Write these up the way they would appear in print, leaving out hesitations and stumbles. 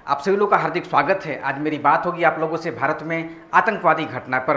आप सभी लोगों का हार्दिक स्वागत है। आज मेरी बात होगी आप लोगों से भारत में आतंकवादी घटना पर।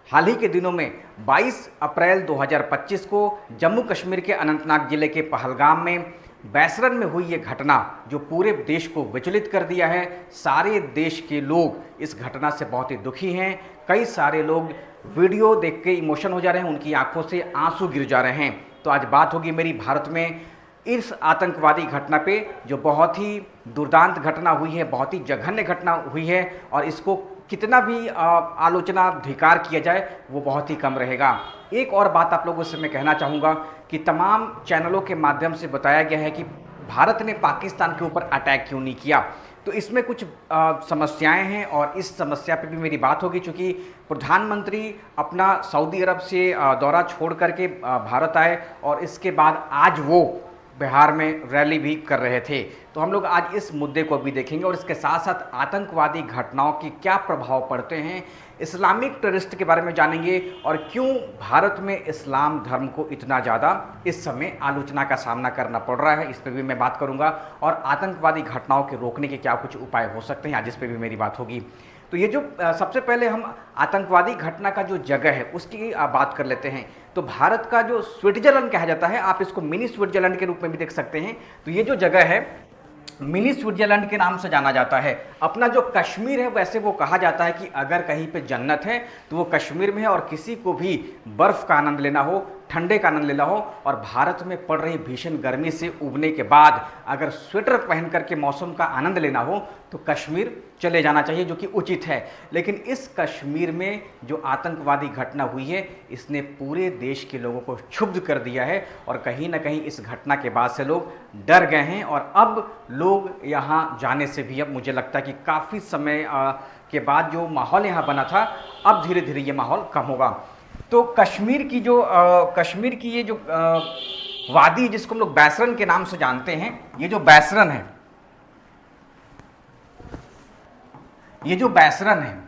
हाल ही के दिनों में 22 अप्रैल 2025 को जम्मू कश्मीर के अनंतनाग जिले के पहलगाम में बैसरन में हुई ये घटना जो पूरे देश को विचलित कर दिया है। सारे देश के लोग इस घटना से बहुत ही दुखी हैं। कई सारे लोग वीडियो देख के इमोशन हो जा रहे हैं, उनकी आंखों से आंसू गिर जा रहे हैं। तो आज बात होगी मेरी भारत में इस आतंकवादी घटना पे जो बहुत ही दुर्दांत घटना हुई है, बहुत ही जघन्य घटना हुई है और इसको कितना भी आलोचना धिक्कार किया जाए वो बहुत ही कम रहेगा। एक और बात आप लोगों से मैं कहना चाहूँगा कि तमाम चैनलों के माध्यम से बताया गया है कि भारत ने पाकिस्तान के ऊपर अटैक क्यों नहीं किया। तो इसमें कुछ समस्याएं हैं और इस समस्या पे भी मेरी बात होगी, चूँकि प्रधानमंत्री अपना सऊदी अरब से दौरा छोड़ करके भारत आए और इसके बाद आज वो बिहार में रैली भी कर रहे थे। तो हम लोग आज इस मुद्दे को भी देखेंगे और इसके साथ साथ आतंकवादी घटनाओं की क्या प्रभाव पड़ते हैं, इस्लामिक टेररिस्ट के बारे में जानेंगे और क्यों भारत में इस्लाम धर्म को इतना ज़्यादा इस समय आलोचना का सामना करना पड़ रहा है, इस पर भी मैं बात करूंगा। और आतंकवादी घटनाओं के रोकने के क्या कुछ उपाय हो सकते हैं, आज इस पर भी मेरी बात होगी। तो ये जो सबसे पहले हम आतंकवादी घटना का जो जगह है उसकी बात कर लेते हैं। तो भारत का जो स्विट्जरलैंड कहा जाता है, आप इसको मिनी स्विट्जरलैंड के रूप में भी देख सकते हैं। तो ये जो जगह है मिनी स्विट्जरलैंड के नाम से जाना जाता है। अपना जो कश्मीर है वैसे वो कहा जाता है कि अगर कहीं पे जन्नत है तो वो कश्मीर में है और किसी को भी बर्फ़ का आनंद लेना हो, ठंडे का आनंद लेना हो और भारत में पड़ रही भीषण गर्मी से उबने के बाद अगर स्वेटर पहन करके मौसम का आनंद लेना हो तो कश्मीर चले जाना चाहिए, जो कि उचित है। लेकिन इस कश्मीर में जो आतंकवादी घटना हुई है इसने पूरे देश के लोगों को क्षुब्ध कर दिया है और कहीं ना कहीं इस घटना के बाद से लोग डर गए हैं और अब लोग यहाँ जाने से भी अब मुझे लगता है कि काफ़ी समय के बाद जो माहौल यहाँ बना था अब धीरे धीरे ये माहौल कम होगा। तो कश्मीर की ये जो वादी जिसको हम लोग बैसरन के नाम से जानते हैं, ये जो बैसरन है,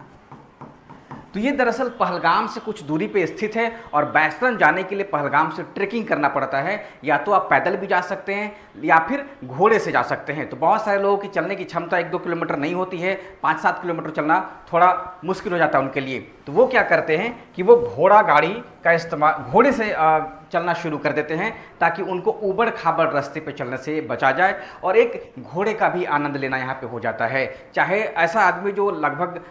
तो ये दरअसल पहलगाम से कुछ दूरी पे स्थित है और बैसरन जाने के लिए पहलगाम से ट्रेकिंग करना पड़ता है। या तो आप पैदल भी जा सकते हैं या फिर घोड़े से जा सकते हैं। तो बहुत सारे लोगों की चलने की क्षमता 1-2 किलोमीटर नहीं होती है, 5-7 किलोमीटर चलना थोड़ा मुश्किल हो जाता है उनके लिए। तो वो क्या करते हैं कि वो घोड़ा गाड़ी का इस्तेमाल, घोड़े से चलना शुरू कर देते हैं ताकि उनको ऊबड़ खाबड़ रास्ते पे चलने से बचा जाए और एक घोड़े का भी आनंद लेना यहाँ पे हो जाता है। चाहे ऐसा आदमी जो लगभग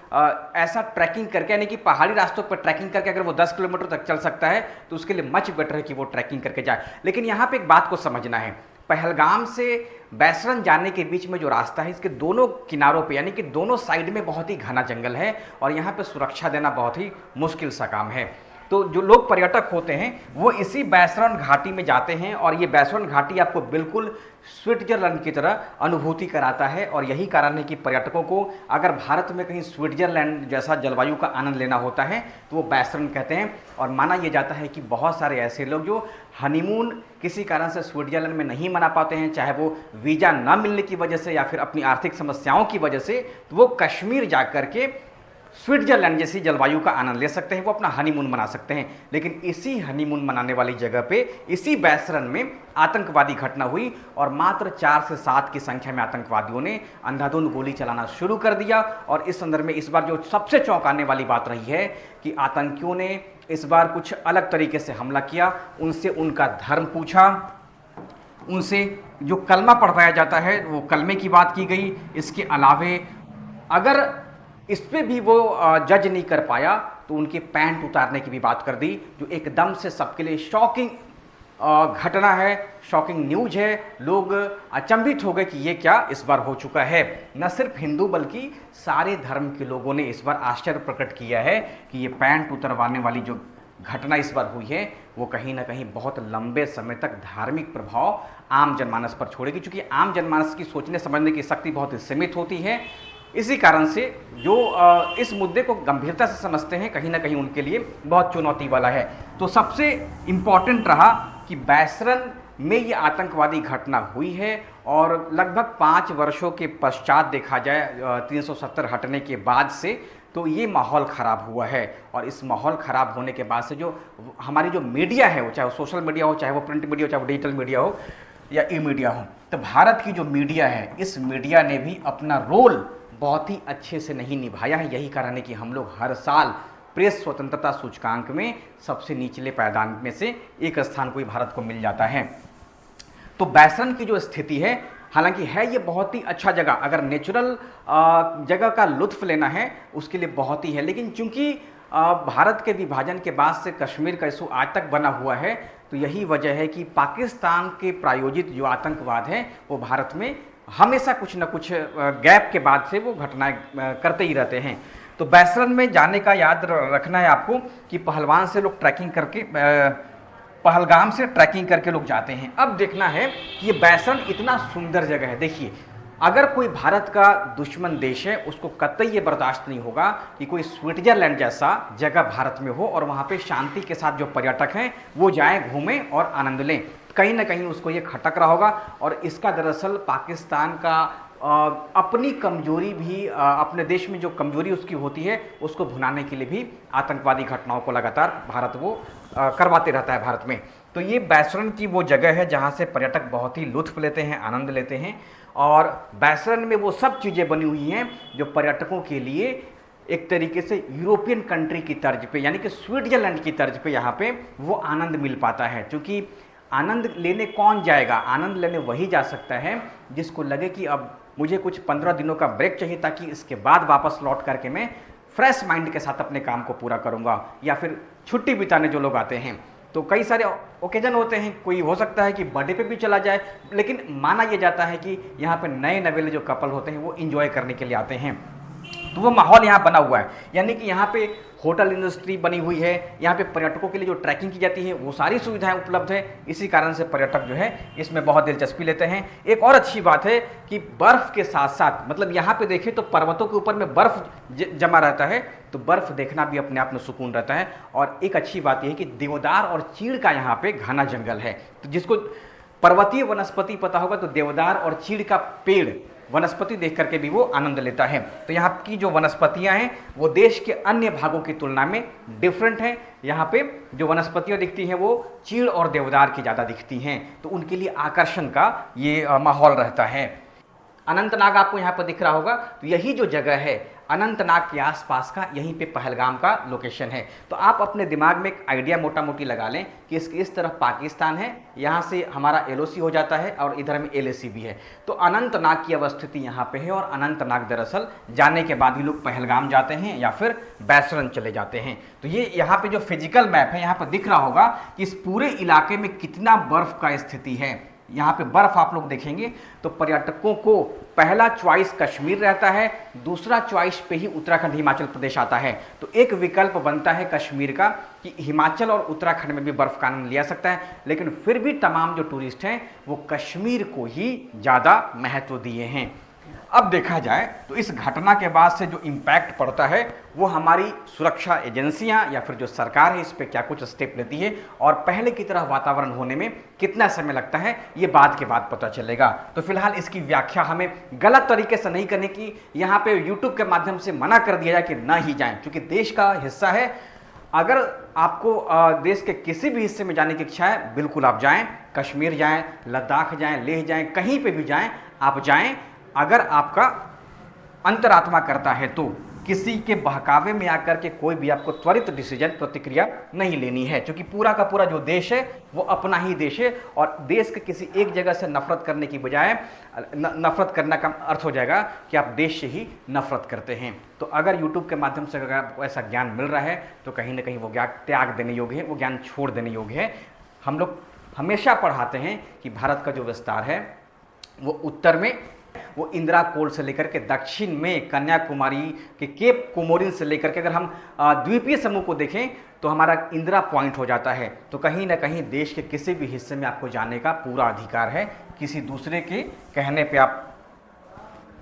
ऐसा ट्रैकिंग करके, यानी कि पहाड़ी रास्तों पर ट्रैकिंग करके अगर वो 10 किलोमीटर तक चल सकता है तो उसके लिए मच बेटर है कि वो ट्रैकिंग करके जाए। लेकिन यहाँ पे एक बात को समझना है, पहलगाम से बैसरन जाने के बीच में जो रास्ता है इसके दोनों किनारों पे, यानी कि दोनों साइड में बहुत ही घना जंगल है और यहाँ पे सुरक्षा देना बहुत ही मुश्किल सा काम है। तो जो लोग पर्यटक होते हैं वो इसी बैसरन घाटी में जाते हैं और ये बैसरन घाटी आपको बिल्कुल स्विट्जरलैंड की तरह अनुभूति कराता है। और यही कारण है कि पर्यटकों को अगर भारत में कहीं स्विट्जरलैंड जैसा जलवायु का आनंद लेना होता है तो वो बैसरन कहते हैं। और माना यह जाता है कि बहुत सारे ऐसे लोग जो हनीमून किसी कारण से स्विट्जरलैंड में नहीं मना पाते हैं, चाहे वो वीज़ा ना मिलने की वजह से या फिर अपनी आर्थिक समस्याओं की वजह से, तो वो कश्मीर जा करके स्विट्जरलैंड जैसी जलवायु का आनंद ले सकते हैं, वो अपना हनीमून मना सकते हैं। लेकिन इसी हनीमून मनाने वाली जगह पे, इसी बैसरन में आतंकवादी घटना हुई और मात्र 4 से 7 की संख्या में आतंकवादियों ने अंधाधुंध गोली चलाना शुरू कर दिया। और इस संदर्भ में इस बार जो सबसे चौंकाने वाली बात रही है कि आतंकियों ने इस बार कुछ अलग तरीके से हमला किया। उनसे उनका धर्म पूछा, उनसे जो कलमा पढ़वाया जाता है वो कलमे की बात की गई। इसके अलावे अगर इस पर भी वो जज नहीं कर पाया तो उनके पैंट उतारने की भी बात कर दी, जो एकदम से सबके लिए शॉकिंग घटना है, शॉकिंग न्यूज है। लोग अचंभित हो गए कि ये क्या इस बार हो चुका है। न सिर्फ हिंदू बल्कि सारे धर्म के लोगों ने इस बार आश्चर्य प्रकट किया है कि ये पैंट उतरवाने वाली जो घटना इस बार हुई है वो कहीं ना कहीं बहुत लंबे समय तक धार्मिक प्रभाव आम जनमानस पर छोड़ेगी, क्योंकि आम जनमानस की सोचने समझने की शक्ति बहुत ही सीमित होती है। इसी कारण से जो इस मुद्दे को गंभीरता से समझते हैं कहीं ना कहीं उनके लिए बहुत चुनौती वाला है। तो सबसे इम्पॉर्टेंट रहा कि बैसरन में ये आतंकवादी घटना हुई है और लगभग 5 वर्षों के पश्चात देखा जाए 370 हटने के बाद से तो ये माहौल ख़राब हुआ है। और इस माहौल ख़राब होने के बाद से जो हमारी जो मीडिया है, वो चाहे वो सोशल मीडिया हो, चाहे वो प्रिंट मीडिया हो, चाहे वो डिजिटल मीडिया हो या ई मीडिया हो, तो भारत की जो मीडिया है, इस मीडिया ने भी अपना रोल बहुत ही अच्छे से नहीं निभाया है। यही कारण है कि हम लोग हर साल प्रेस स्वतंत्रता सूचकांक में सबसे निचले पायदान में से एक स्थान को ही भारत को मिल जाता है। तो बैसरन की जो स्थिति है, हालांकि है ये बहुत ही अच्छा जगह, अगर नेचुरल जगह का लुत्फ लेना है उसके लिए बहुत ही है, लेकिन चूंकि भारत के विभाजन के बाद से कश्मीर का इशू आज तक बना हुआ है, तो यही वजह है कि पाकिस्तान के प्रायोजित जो आतंकवाद है वो भारत में हमेशा कुछ न कुछ गैप के बाद से वो घटनाएं करते ही रहते हैं। तो बैसरन में जाने का याद रखना है आपको कि पहलगाम से लोग ट्रैकिंग करके पहलगाम से ट्रैकिंग करके लोग जाते हैं। अब देखना है कि ये बैसरन इतना सुंदर जगह है। देखिए, अगर कोई भारत का दुश्मन देश है उसको कतई ये बर्दाश्त नहीं होगा कि कोई स्विट्जरलैंड जैसा जगह भारत में हो और वहाँ पे शांति के साथ जो पर्यटक हैं वो जाएं, घूमें और आनंद लें। कहीं ना कहीं उसको ये खटक रहा होगा, और इसका दरअसल पाकिस्तान का अपनी कमजोरी भी, अपने देश में जो कमजोरी उसकी होती है उसको भुनाने के लिए भी आतंकवादी घटनाओं को लगातार भारत वो करवाते रहता है भारत में। तो ये बैसरन की वो जगह है जहाँ से पर्यटक बहुत ही लुत्फ लेते हैं, आनंद लेते हैं, और बैसरन में वो सब चीज़ें बनी हुई हैं जो पर्यटकों के लिए एक तरीके से यूरोपियन कंट्री की तर्ज पे, यानी कि स्विट्जरलैंड की तर्ज पे यहाँ पे वो आनंद मिल पाता है। क्योंकि आनंद लेने कौन जाएगा? आनंद लेने वही जा सकता है जिसको लगे कि अब मुझे कुछ 15 दिनों का ब्रेक चाहिए ताकि इसके बाद वापस लौट करके मैं फ्रेश माइंड के साथ अपने काम को पूरा करूँगा, या फिर छुट्टी बिताने जो लोग आते हैं। तो कई सारे ओकेजन होते हैं, कोई हो सकता है कि बर्थडे पे भी चला जाए, लेकिन माना यह जाता है कि यहाँ पे नए नवेले जो कपल होते हैं वो इंजॉय करने के लिए आते हैं। तो वो माहौल यहाँ बना हुआ है, यानी कि यहाँ पे होटल इंडस्ट्री बनी हुई है, यहाँ पे पर्यटकों के लिए जो ट्रैकिंग की जाती है वो सारी सुविधाएं उपलब्ध है। इसी कारण से पर्यटक जो है इसमें बहुत दिलचस्पी लेते हैं। एक और अच्छी बात है कि बर्फ़ के साथ साथ, मतलब यहाँ पे देखें तो पर्वतों के ऊपर में बर्फ़ जमा रहता है, तो बर्फ़ देखना भी अपने आप में सुकून रहता है। और एक अच्छी बात यह है कि देवदार और चीड़ का यहाँ पे घना जंगल है। तो जिसको पर्वतीय वनस्पति पता होगा तो देवदार और चीड़ का पेड़ वनस्पति देख करके भी वो आनंद लेता है। तो यहाँ की जो वनस्पतियाँ हैं वो देश के अन्य भागों की तुलना में डिफरेंट हैं। यहाँ पे जो वनस्पतियाँ दिखती हैं वो चीड़ और देवदार की ज़्यादा दिखती हैं, तो उनके लिए आकर्षण का ये माहौल रहता है। अनंतनाग आपको यहाँ पर दिख रहा होगा, तो यही जो जगह है अनंतनाग के आसपास का, यहीं पे पहलगाम का लोकेशन है। तो आप अपने दिमाग में एक आइडिया मोटा मोटी लगा लें कि इसके इस तरफ पाकिस्तान है, यहाँ से हमारा LOC हो जाता है और इधर में LAC भी है। तो अनंतनाग की अवस्थिति यहाँ पे है, और अनंतनाग दरअसल जाने के बाद ही लोग पहलगाम जाते हैं या फिर बैसरन चले जाते हैं। तो ये यहाँ पे जो फिजिकल मैप है यहाँ पर दिख रहा होगा कि इस पूरे इलाके में कितना बर्फ का स्थिति है। यहाँ पे बर्फ आप लोग देखेंगे तो पर्यटकों को पहला चॉइस कश्मीर रहता है, दूसरा चॉइस पे ही उत्तराखंड हिमाचल प्रदेश आता है। तो एक विकल्प बनता है कश्मीर का कि हिमाचल और उत्तराखंड में भी बर्फ का आनंद लिया सकता है, लेकिन फिर भी तमाम जो टूरिस्ट हैं वो कश्मीर को ही ज़्यादा महत्व दिए हैं। अब देखा जाए तो इस घटना के बाद से जो इम्पैक्ट पड़ता है वो हमारी सुरक्षा एजेंसियां या फिर जो सरकार है इस पर क्या कुछ स्टेप लेती है, और पहले की तरह वातावरण होने में कितना समय लगता है ये बाद के बाद पता चलेगा। तो फिलहाल इसकी व्याख्या हमें गलत तरीके से नहीं करने की यहाँ पे यूट्यूब के माध्यम से मना कर दिया जाए कि ना ही जाएं, क्योंकि देश का हिस्सा है। अगर आपको देश के किसी भी हिस्से में जाने की इच्छा है बिल्कुल आप जाएं, कश्मीर जाएं, लद्दाख जाएं, लेह जाएं, कहीं पे भी जाएं आप जाएं। अगर आपका अंतरात्मा करता है तो किसी के बहकावे में आकर के कोई भी आपको त्वरित डिसीजन प्रतिक्रिया नहीं लेनी है, क्योंकि पूरा का पूरा जो देश है वो अपना ही देश है, और देश के किसी एक जगह से नफरत करने की बजाय नफरत करने का अर्थ हो जाएगा कि आप देश से ही नफरत करते हैं। तो अगर यूट्यूब के माध्यम से अगर आपको ऐसा ज्ञान मिल रहा है तो कहीं ना कहीं वो ज्ञान त्याग देने योग्य है, वो ज्ञान छोड़ देने योग्य है। हम लोग हमेशा पढ़ाते हैं कि भारत का जो विस्तार है वो उत्तर में वो इंदिरा कोल से लेकर के दक्षिण में कन्याकुमारी के केप कोमोरिन से लेकर के अगर हम द्वीपीय समूह को देखें तो हमारा इंदिरा पॉइंट हो जाता है। तो कहीं ना कहीं देश के किसी भी हिस्से में आपको जाने का पूरा अधिकार है, किसी दूसरे के कहने पे आप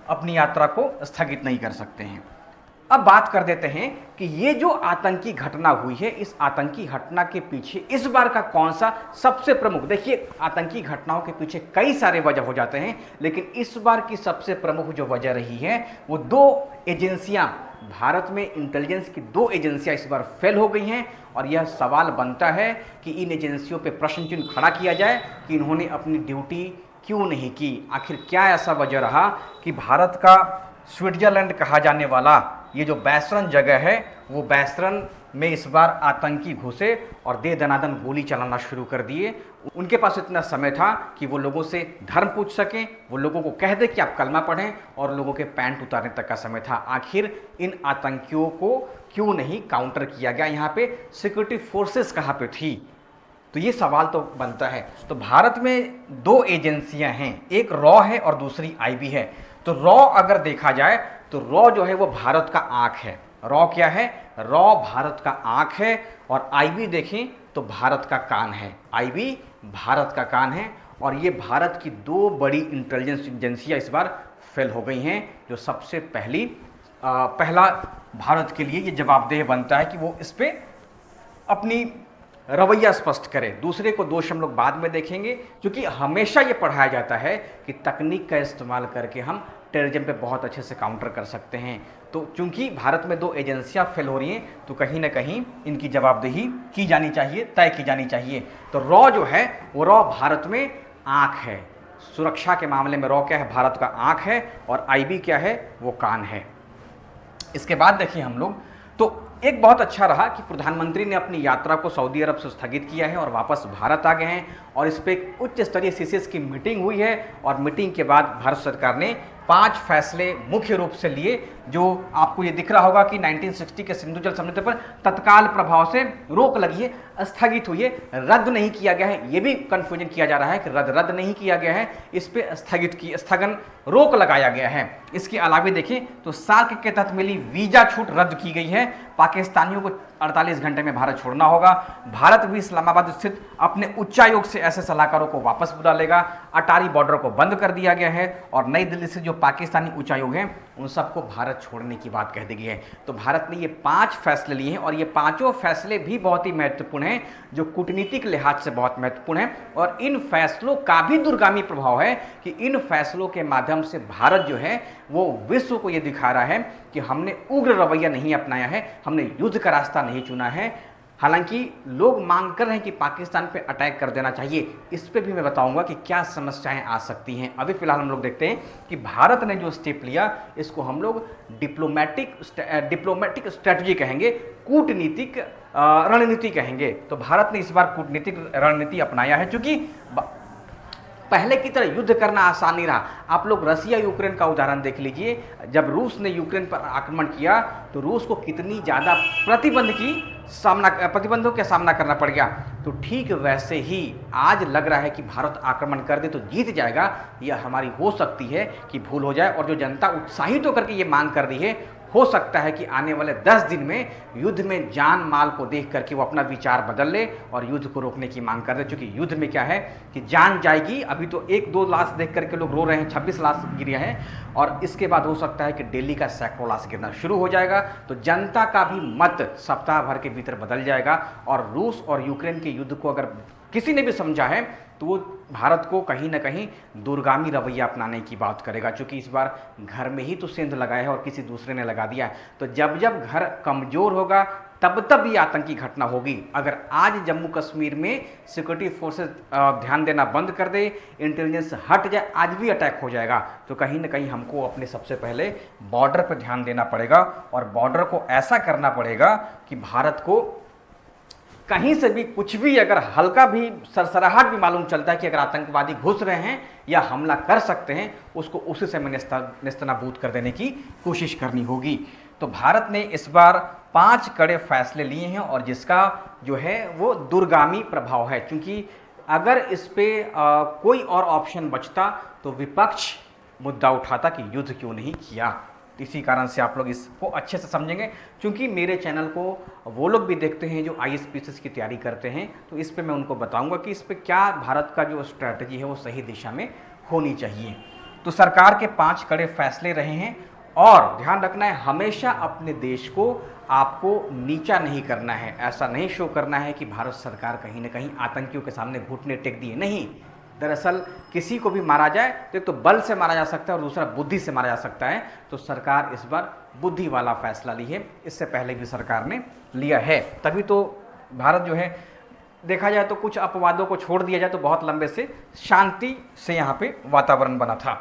अपनी यात्रा को स्थगित नहीं कर सकते हैं। अब बात कर देते हैं कि ये जो आतंकी घटना हुई है, इस आतंकी घटना के पीछे इस बार का कौन सा सबसे प्रमुख, देखिए आतंकी घटनाओं के पीछे कई सारे वजह हो जाते हैं, लेकिन इस बार की सबसे प्रमुख जो वजह रही है वो दो एजेंसियां, भारत में इंटेलिजेंस की दो एजेंसियां इस बार फेल हो गई हैं। और यह सवाल बनता है कि इन एजेंसियों पर प्रश्न चिन्ह खड़ा किया जाए कि इन्होंने अपनी ड्यूटी क्यों नहीं की? आखिर क्या ऐसा वजह रहा कि भारत का स्विट्जरलैंड कहा जाने वाला ये जो बैसरन जगह है, वो बैसरन में इस बार आतंकी घुसे और दे दनादन गोली चलाना शुरू कर दिए। उनके पास इतना समय था कि वो लोगों से धर्म पूछ सकें, वो लोगों को कह दे कि आप कलमा पढ़ें, और लोगों के पैंट उतारने तक का समय था। आखिर इन आतंकियों को क्यों नहीं काउंटर किया गया? यहाँ पे सिक्योरिटी फोर्सेस कहाँ पे थी? तो ये सवाल तो बनता है। तो भारत में दो एजेंसियां हैं, एक रॉ है और दूसरी आईबी है। तो रॉ अगर देखा जाए तो रॉ जो है वो भारत का आंख है। रॉ क्या है? रॉ भारत का आंख है, और आईबी देखें तो भारत का कान है। आईबी भारत का कान है, और ये भारत की दो बड़ी इंटेलिजेंस एजेंसियां इस बार फेल हो गई हैं। जो सबसे पहला भारत के लिए ये जवाबदेह बनता है कि वो इस पर अपनी रवैया स्पष्ट करें। दूसरे को दोष हम लोग बाद में देखेंगे, क्योंकि हमेशा ये पढ़ाया जाता है कि तकनीक का इस्तेमाल करके हम टेररिज्म पे बहुत अच्छे से काउंटर कर सकते हैं। तो चूंकि भारत में दो एजेंसियां फेल हो रही हैं, तो कहीं ना कहीं इनकी जवाबदेही की जानी चाहिए, तय की जानी चाहिए। तो रॉ जो है वो रॉ भारत में आंख है। सुरक्षा के मामले में रॉ क्या है? भारत का आंख है, और आईबी क्या है? वो कान है। इसके बाद देखिए हम लोग, तो एक बहुत अच्छा रहा कि प्रधानमंत्री ने अपनी यात्रा को सऊदी अरब से स्थगित किया है और वापस भारत आ गए हैं, और इस पर एक उच्च स्तरीय सीसीएस की मीटिंग हुई है। और मीटिंग के बाद भारत सरकार ने 5 फैसले मुख्य रूप से लिए, जो आपको ये दिख रहा होगा कि 1960 के सिंधु जल समझौते पर तत्काल प्रभाव से रोक लगी है, स्थगित हुई है, रद्द नहीं किया गया है। ये भी कंफ्यूजन किया जा रहा है कि रद्द नहीं किया गया है, इस पे स्थगन रोक लगाया गया है। इसके अलावा देखें तो सार्क के तहत मिली वीजा छूट रद्द की गई है। पाकिस्तानियों को 48 घंटे में भारत छोड़ना होगा। भारत भी इस्लामाबाद स्थित अपने उच्चायोग से ऐसे सलाहकारों को वापस बुला लेगा। अटारी बॉर्डर को बंद कर दिया गया है, और नई दिल्ली से जो पाकिस्तानी उच्चायोग हैं उन सबको भारत छोड़ने की बात कह दी गई है। तो भारत ने ये 5 फैसले लिए हैं, और ये पांचों फैसले भी बहुत ही महत्वपूर्ण हैं, जो कूटनीतिक लिहाज से बहुत महत्वपूर्ण हैं। और इन फैसलों का भी दूरगामी प्रभाव है कि इन फैसलों के माध्यम से भारत जो है वो विश्व को ये दिखा रहा है कि हमने उग्र रवैया नहीं अपनाया है, हमने युद्ध का रास्ता नहीं चुना है। हालांकि लोग मांग कर रहे हैं कि पाकिस्तान पे अटैक कर देना चाहिए। इस पे भी मैं बताऊंगा कि क्या समस्याएं आ सकती हैं। अभी फिलहाल हम लोग देखते हैं कि भारत ने जो स्टेप लिया, इसको हम लोग डिप्लोमेटिक स्ट्रेटजी कहेंगे, कूटनीतिक रणनीति कहेंगे। तो भारत ने इस बार कूटनीतिक रणनीति अपनाया है, क्योंकि पहले की तरह युद्ध करना आसान नहीं रहा। आप लोग रसिया यूक्रेन का उदाहरण देख लीजिए। जब रूस ने यूक्रेन पर आक्रमण किया तो रूस को कितनी ज़्यादा प्रतिबंधों का सामना करना पड़ गया। तो ठीक वैसे ही आज लग रहा है कि भारत आक्रमण कर दे तो जीत जाएगा। यह हमारी हो सकती है कि भूल हो जाए, और जो जनता उत्साहित होकर के ये मांग कर रही है, हो सकता है कि आने वाले 10 दिन में युद्ध में जान माल को देख करके वो अपना विचार बदल ले और युद्ध को रोकने की मांग कर दे। क्योंकि युद्ध में क्या है कि जान जाएगी। अभी तो 1-2 लाश देख करके लोग रो रहे हैं, 26 लाश गिरे हैं, और इसके बाद हो सकता है कि दिल्ली का सैकड़ों लाश गिरना शुरू हो जाएगा। तो जनता का भी मत सप्ताह भर के भीतर बदल जाएगा। और रूस और यूक्रेन के युद्ध को अगर किसी ने भी समझा है तो वो भारत को कहीं ना कहीं दूरगामी रवैया अपनाने की बात करेगा। क्योंकि इस बार घर में ही तो सेंध लगाया है और किसी दूसरे ने लगा दिया है। तो जब जब घर कमजोर होगा तब तब ये आतंकी घटना होगी। अगर आज जम्मू कश्मीर में सिक्योरिटी फोर्सेस ध्यान देना बंद कर दे, इंटेलिजेंस हट जाए, आज भी अटैक हो जाएगा। तो कहीं ना कहीं हमको अपने सबसे पहले बॉर्डर पर ध्यान देना पड़ेगा, और बॉर्डर को ऐसा करना पड़ेगा कि भारत को कहीं से भी कुछ भी अगर हल्का भी सरसराहट भी मालूम चलता है कि अगर आतंकवादी घुस रहे हैं या हमला कर सकते हैं, उसको उसी समय नेस्तनाबूद कर देने की कोशिश करनी होगी। तो भारत ने इस बार 5 कड़े फैसले लिए हैं, और जिसका जो है वो दूरगामी प्रभाव है। क्योंकि अगर इस पे कोई और ऑप्शन बचता तो विपक्ष मुद्दा उठाता कि युद्ध क्यों नहीं किया। इसी कारण से आप लोग इसको अच्छे से समझेंगे। क्योंकि मेरे चैनल को वो लोग भी देखते हैं जो IAS की तैयारी करते हैं, तो इस पे मैं उनको बताऊंगा कि इस पे क्या भारत का जो स्ट्रैटेजी है वो सही दिशा में होनी चाहिए। तो सरकार के 5 कड़े फैसले रहे हैं, और ध्यान रखना है हमेशा अपने देश को आपको नीचा नहीं करना है। ऐसा नहीं शो करना है कि भारत सरकार कहीं ना कहीं आतंकियों के सामने घुटने टेक दिए, नहीं। दरअसल किसी को भी मारा जाए तो एक तो बल से मारा जा सकता है और दूसरा बुद्धि से मारा जा सकता है। तो सरकार इस बार बुद्धि वाला फैसला ली है, इससे पहले भी सरकार ने लिया है। तभी तो भारत जो है देखा जाए तो कुछ अपवादों को छोड़ दिया जाए तो बहुत लंबे से शांति से यहाँ पे वातावरण बना था।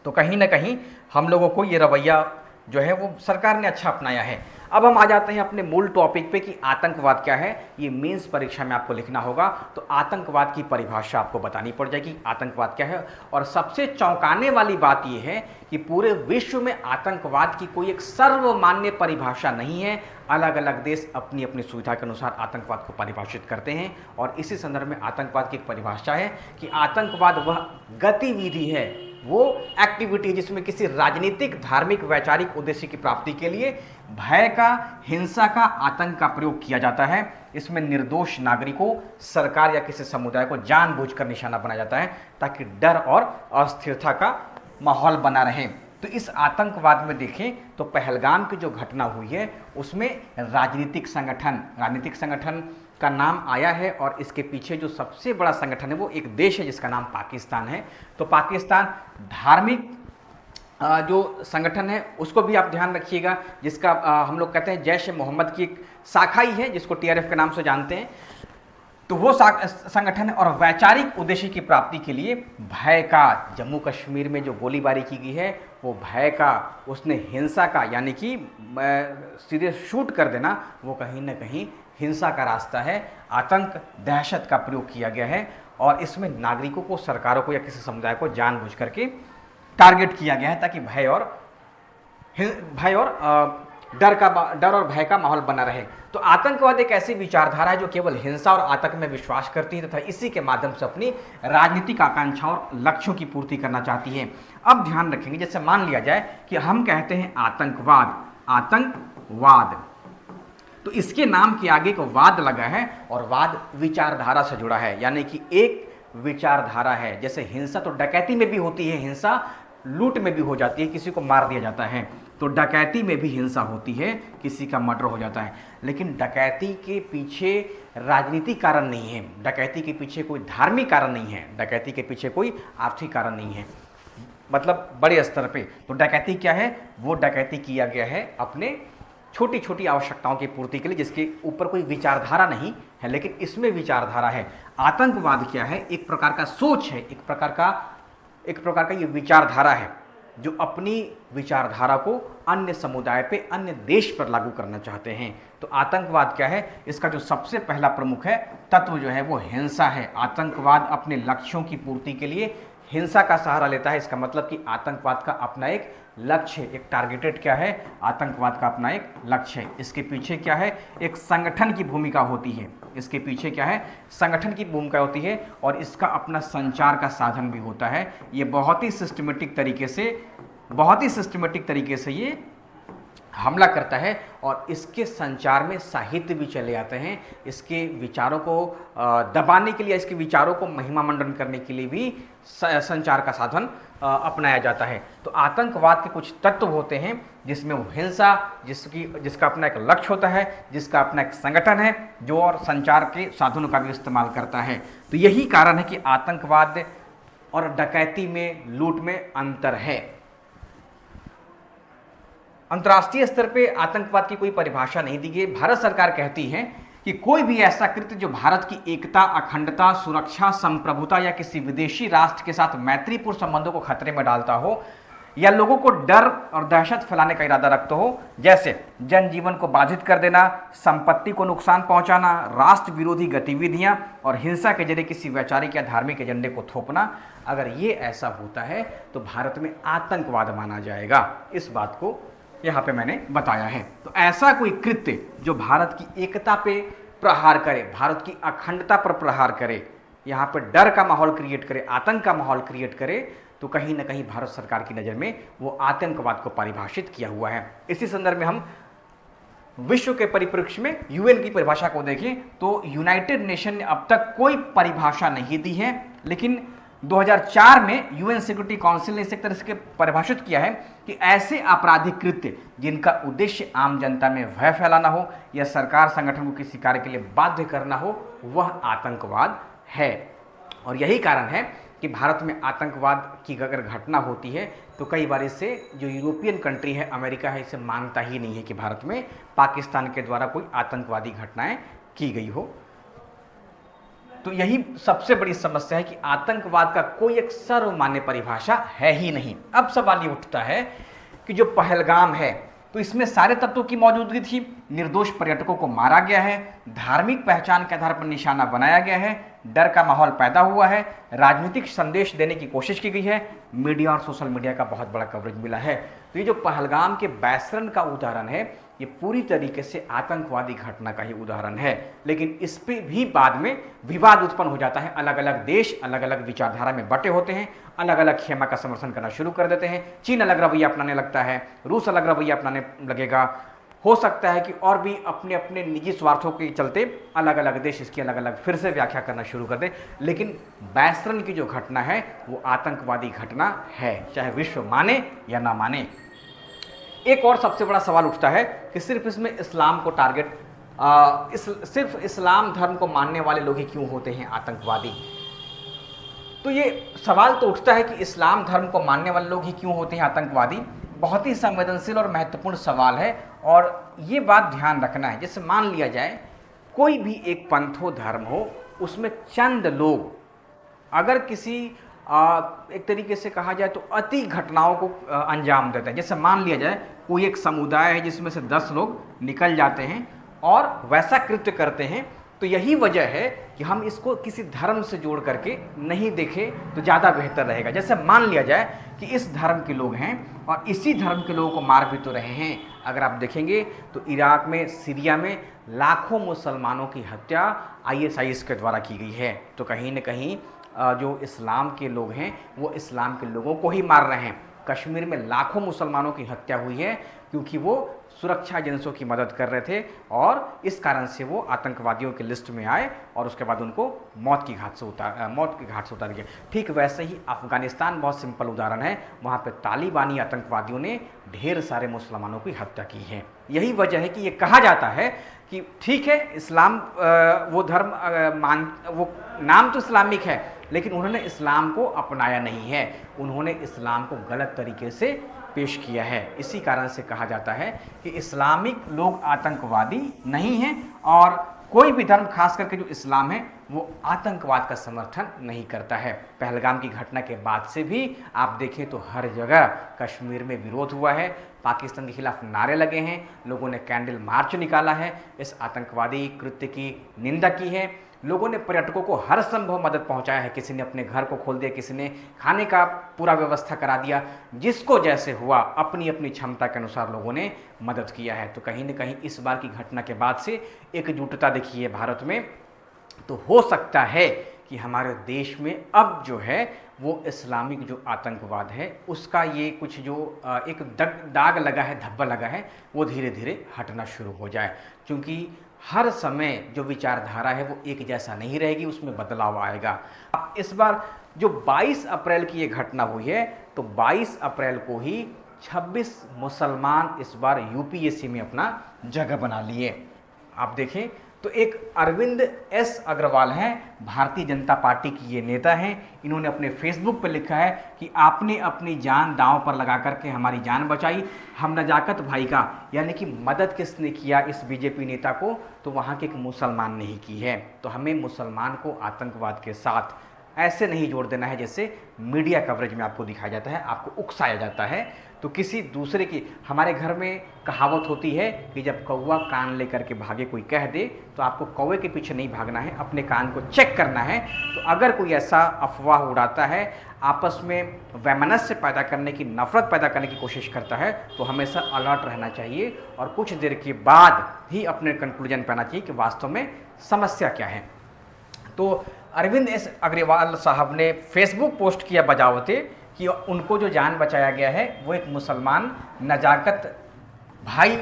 तो कहीं ना कहीं हम लोगों को ये रवैया जो है वो सरकार ने अच्छा अपनाया है। अब हम आ जाते हैं अपने मूल टॉपिक पे कि आतंकवाद क्या है। ये मेंस परीक्षा में आपको लिखना होगा, तो आतंकवाद की परिभाषा आपको बतानी पड़ जाएगी आतंकवाद क्या है। और सबसे चौंकाने वाली बात यह है कि पूरे विश्व में आतंकवाद की कोई एक सर्वमान्य परिभाषा नहीं है। अलग अलग देश अपनी अपनी सुविधा के अनुसार आतंकवाद को परिभाषित करते हैं। और इसी संदर्भ में आतंकवाद की एक परिभाषा है कि आतंकवाद वह गतिविधि है, वो एक्टिविटी जिसमें किसी राजनीतिक, धार्मिक, वैचारिक उद्देश्य की प्राप्ति के लिए भय का, हिंसा का, आतंक का प्रयोग किया जाता है। इसमें निर्दोष नागरिकों, सरकार या किसी समुदाय को जानबूझकर निशाना बनाया जाता है ताकि डर और अस्थिरता का माहौल बना रहे। तो इस आतंकवाद में देखें तो पहलगाम की जो घटना हुई है उसमें राजनीतिक संगठन का नाम आया है। और इसके पीछे जो सबसे बड़ा संगठन है वो एक देश है जिसका नाम पाकिस्तान है। तो पाकिस्तान धार्मिक जो संगठन है उसको भी आप ध्यान रखिएगा, जिसका हम लोग कहते हैं जैश ए मोहम्मद की एक शाखा ही है जिसको TRF के नाम से जानते हैं। तो वो संगठन है और वैचारिक उद्देश्य की प्राप्ति के लिए भय का, जम्मू कश्मीर में जो गोलीबारी की गई है वो भय का, उसने हिंसा का, यानी कि सीधे शूट कर देना, वो कहीं ना कहीं हिंसा का रास्ता है। आतंक, दहशत का प्रयोग किया गया है और इसमें नागरिकों को, सरकारों को या किसी समुदाय को जानबूझ करके टारगेट किया गया है ताकि भय और डर और भय का माहौल बना रहे। तो आतंकवाद एक ऐसी विचारधारा है जो केवल हिंसा और आतंक में विश्वास करती है तथा इसी के माध्यम से अपनी राजनीतिक आकांक्षाओं और लक्ष्यों की पूर्ति करना चाहती है। अब ध्यान रखेंगे, जैसे मान लिया जाए कि हम कहते हैं आतंकवाद, तो इसके नाम के आगे को वाद लगा है और वाद विचारधारा से जुड़ा है, यानी कि एक विचारधारा है। जैसे हिंसा तो डकैती में भी होती है, हिंसा लूट में भी हो जाती है, किसी को मार दिया जाता है। तो डकैती में भी हिंसा होती है, किसी का मर्डर हो जाता है। लेकिन डकैती के पीछे राजनीतिक कारण नहीं है, डकैती के पीछे कोई धार्मिक कारण नहीं है, डकैती के पीछे कोई आर्थिक कारण नहीं है, मतलब बड़े स्तर पे। तो डकैती क्या है? वो डकैती किया गया है अपने छोटी छोटी आवश्यकताओं की पूर्ति के लिए, जिसके ऊपर कोई विचारधारा नहीं है, लेकिन इसमें विचारधारा है। आतंकवाद क्या है? एक प्रकार का सोच है, एक प्रकार का ये विचारधारा है जो अपनी विचारधारा को अन्य समुदाय पे, अन्य देश पर लागू करना चाहते हैं। तो आतंकवाद क्या है? इसका जो सबसे पहला प्रमुख है तत्व जो है वो हिंसा है। आतंकवाद अपने लक्ष्यों की पूर्ति के लिए हिंसा का सहारा लेता है। इसका मतलब कि आतंकवाद का अपना एक लक्ष्य है, एक टारगेटेड क्या है? आतंकवाद का अपना एक लक्ष्य है। इसके पीछे क्या है? एक संगठन की भूमिका होती है। इसके पीछे क्या है? संगठन की भूमिका होती है और इसका अपना संचार का साधन भी होता है। ये बहुत ही सिस्टमेटिक तरीके से ये हमला करता है और इसके संचार में साहित्य भी चले आते हैं। इसके विचारों को दबाने के लिए, इसके विचारों को महिमा मंडन करने के लिए भी संचार का साधन अपनाया जाता है। तो आतंकवाद के कुछ तत्व होते हैं जिसमें वो हिंसा, जिसका अपना एक लक्ष्य होता है, जिसका अपना एक संगठन है जो और संचार के साधनों का भी इस्तेमाल करता है। तो यही कारण है कि आतंकवाद और डकैती में, लूट में अंतर है। अंतर्राष्ट्रीय स्तर पे आतंकवाद की कोई परिभाषा नहीं दी गई। भारत सरकार कहती है कि कोई भी ऐसा कृत्य जो भारत की एकता, अखंडता, सुरक्षा, संप्रभुता या किसी विदेशी राष्ट्र के साथ मैत्रीपूर्ण संबंधों को खतरे में डालता हो या लोगों को डर और दहशत फैलाने का इरादा रखता हो, जैसे जनजीवन को बाधित कर देना, संपत्ति को नुकसान पहुंचाना, राष्ट्र विरोधी गतिविधियां और हिंसा के जरिए किसी वैचारिक या धार्मिक एजेंडे को थोपना, अगर ये ऐसा होता है तो भारत में आतंकवाद माना जाएगा। इस बात को यहाँ पे मैंने बताया है। तो ऐसा कोई कृत्य जो भारत की एकता पे प्रहार करे, भारत की अखंडता पर प्रहार करे, यहाँ पे डर का माहौल क्रिएट करे, आतंक का माहौल क्रिएट करे, तो कहीं ना कहीं भारत सरकार की नज़र में वो आतंकवाद को परिभाषित किया हुआ है। इसी संदर्भ में हम विश्व के परिप्रेक्ष्य में यूएन की परिभाषा को देखें तो यूनाइटेड नेशन ने अब तक कोई परिभाषा नहीं दी है, लेकिन 2004 में यूएन सिक्योरिटी काउंसिल ने इस एक तरह से परिभाषित किया है कि ऐसे आपराधिक कृत्य जिनका उद्देश्य आम जनता में भय फैलाना हो या सरकार संगठन को किसी कार्य के लिए बाध्य करना हो, वह आतंकवाद है। और यही कारण है कि भारत में आतंकवाद की अगर घटना होती है तो कई बार इससे जो यूरोपियन कंट्री है, अमेरिका है, इसे मानता ही नहीं है कि भारत में पाकिस्तान के द्वारा कोई आतंकवादी घटनाएं की गई हो। तो यही सबसे बड़ी समस्या है कि आतंकवाद का कोई एक सर्वमान्य परिभाषा है ही नहीं। अब सवाल ये उठता है कि जो पहलगाम है तो इसमें सारे तत्वों की मौजूदगी थी, निर्दोष पर्यटकों को मारा गया है, धार्मिक पहचान के आधार पर निशाना बनाया गया है, डर का माहौल पैदा हुआ है, राजनीतिक संदेश देने की कोशिश की गई है, मीडिया और सोशल मीडिया का बहुत बड़ा कवरेज मिला है। तो ये जो पहलगाम के बैसरन का उदाहरण है ये पूरी तरीके से आतंकवादी घटना का ही उदाहरण है, लेकिन इस पे भी बाद में विवाद उत्पन्न हो जाता है। अलग अलग देश अलग अलग विचारधारा में बटे होते हैं, अलग अलग खेमा का समर्थन करना शुरू कर देते हैं। चीन अलग रवैया अपनाने लगता है, रूस अलग रवैया अपनाने लगेगा, हो सकता है कि और भी अपने अपने निजी स्वार्थों के चलते अलग अलग देश इसकी अलग अलग फिर से व्याख्या करना शुरू कर दे। लेकिन बैसरन की जो घटना है वो आतंकवादी घटना है, चाहे विश्व माने या ना माने। एक और सबसे बड़ा सवाल उठता है कि सिर्फ इसमें इस्लाम को टारगेट सिर्फ इस्लाम धर्म को मानने वाले लोग ही क्यों होते हैं आतंकवादी। तो ये सवाल तो उठता है कि इस्लाम धर्म को मानने वाले लोग ही क्यों होते हैं आतंकवादी। बहुत ही संवेदनशील और महत्वपूर्ण सवाल है और ये बात ध्यान रखना है। जैसे मान लिया जाए कोई भी एक पंथ हो, धर्म हो, उसमें चंद लोग अगर किसी एक तरीके से कहा जाए तो अति घटनाओं को अंजाम देते हैं। जैसे मान लिया जाए कोई एक समुदाय है जिसमें से 10 लोग निकल जाते हैं और वैसा कृत्य करते हैं, तो यही वजह है कि हम इसको किसी धर्म से जोड़ करके नहीं देखें तो ज़्यादा बेहतर रहेगा। जैसे मान लिया जाए कि इस धर्म के लोग हैं और इसी धर्म के लोगों को मार भी तो रहे हैं। अगर आप देखेंगे तो इराक में, सीरिया में लाखों मुसलमानों की हत्या ISIS के द्वारा की गई है। तो कहीं न कहीं जो इस्लाम के लोग हैं वो इस्लाम के लोगों को ही मार रहे हैं। कश्मीर में लाखों मुसलमानों की हत्या हुई है क्योंकि वो सुरक्षा एजेंसियों की मदद कर रहे थे और इस कारण से वो आतंकवादियों की लिस्ट में आए और उसके बाद उनको मौत के घाट से उतार दिया। ठीक वैसे ही अफगानिस्तान बहुत सिंपल उदाहरण है। वहाँ पे तालिबानी आतंकवादियों ने ढेर सारे मुसलमानों की हत्या की है। यही वजह है कि ये कहा जाता है कि ठीक है इस्लाम वो धर्म वो नाम तो इस्लामिक है, लेकिन उन्होंने इस्लाम को अपनाया नहीं है, उन्होंने इस्लाम को गलत तरीके से पेश किया है। इसी कारण से कहा जाता है कि इस्लामिक लोग आतंकवादी नहीं हैं और कोई भी धर्म, खास करके जो इस्लाम है, वो आतंकवाद का समर्थन नहीं करता है। पहलगाम की घटना के बाद से भी आप देखें तो हर जगह कश्मीर में विरोध हुआ है, पाकिस्तान के खिलाफ नारे लगे हैं, लोगों ने कैंडल मार्च निकाला है, इस आतंकवादी कृत्य की निंदा की है। लोगों ने पर्यटकों को हर संभव मदद पहुंचाया है, किसी ने अपने घर को खोल दिया, किसी ने खाने का पूरा व्यवस्था करा दिया, जिसको जैसे हुआ अपनी अपनी क्षमता के अनुसार लोगों ने मदद किया है। तो कहीं न कहीं इस बार की घटना के बाद से एकजुटता दिखी है भारत में। तो हो सकता है कि हमारे देश में अब जो है वो इस्लामिक जो आतंकवाद है उसका ये कुछ जो एक दाग लगा है, धब्बा लगा है, वो धीरे धीरे हटना शुरू हो जाए। क्योंकि हर समय जो विचारधारा है वो एक जैसा नहीं रहेगी, उसमें बदलाव आएगा। अब इस बार जो 22 अप्रैल की ये घटना हुई है तो 22 अप्रैल को ही 26 मुसलमान इस बार UPSC में अपना जगह बना लिए। आप देखें तो एक अरविंद S अग्रवाल हैं, भारतीय जनता पार्टी की ये नेता हैं। इन्होंने अपने फेसबुक पर लिखा है कि आपने अपनी जान दांव पर लगा करके हमारी जान बचाई, हम नजाकत भाई का, यानी कि मदद किसने किया इस BJP नेता को, तो वहाँ के एक मुसलमान ने ही की है। तो हमें मुसलमान को आतंकवाद के साथ ऐसे नहीं जोड़ देना है जैसे मीडिया कवरेज में आपको दिखाया जाता है, आपको उकसाया जाता है। तो किसी दूसरे की, हमारे घर में कहावत होती है कि जब कौवा कान लेकर के भागे कोई कह दे, तो आपको कौवे के पीछे नहीं भागना है, अपने कान को चेक करना है। तो अगर कोई ऐसा अफवाह उड़ाता है, आपस में वैमनस्य पैदा करने की, नफरत पैदा करने की कोशिश करता है, तो हमेशा अलर्ट रहना चाहिए और कुछ देर के बाद ही अपने कंक्लूजन पे आना चाहिए कि वास्तव में समस्या क्या है। तो अरविंद S अग्रवाल साहब ने फेसबुक पोस्ट किया बजावते कि उनको जो जान बचाया गया है वो एक मुसलमान नजाकत भाई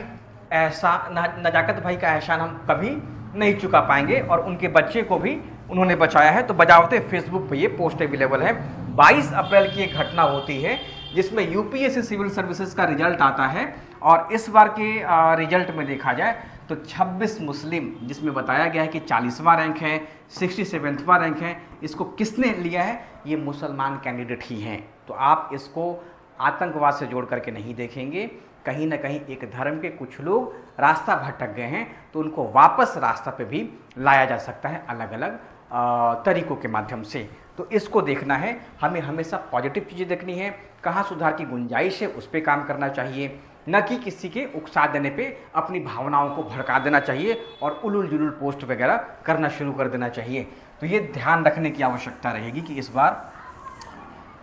का एहसान हम कभी नहीं चुका पाएंगे और उनके बच्चे को भी उन्होंने बचाया है। तो बजावते फेसबुक पे ये पोस्ट अवेलेबल है। 22 अप्रैल की एक घटना होती है जिसमें UPSC सिविल सर्विसेज का रिजल्ट आता है और इस बार के रिजल्ट में देखा जाए तो 26 मुस्लिम, जिसमें बताया गया है कि 40वां रैंक है, 67वां रैंक है, इसको किसने लिया है? ये मुसलमान कैंडिडेट ही हैं। तो आप इसको आतंकवाद से जोड़ करके नहीं देखेंगे, कहीं ना कहीं एक धर्म के कुछ लोग रास्ता भटक गए हैं तो उनको वापस रास्ता पे भी लाया जा सकता है अलग अलग तरीकों के माध्यम से। तो इसको देखना है, हमें हमेशा पॉजिटिव चीज़ें देखनी है, कहाँ सुधार की गुंजाइश है उस पर काम करना चाहिए, न कि किसी के उकसा देने पे अपनी भावनाओं को भड़का देना चाहिए और उलूल जुलूल पोस्ट वगैरह करना शुरू कर देना चाहिए। तो ये ध्यान रखने की आवश्यकता रहेगी कि इस बार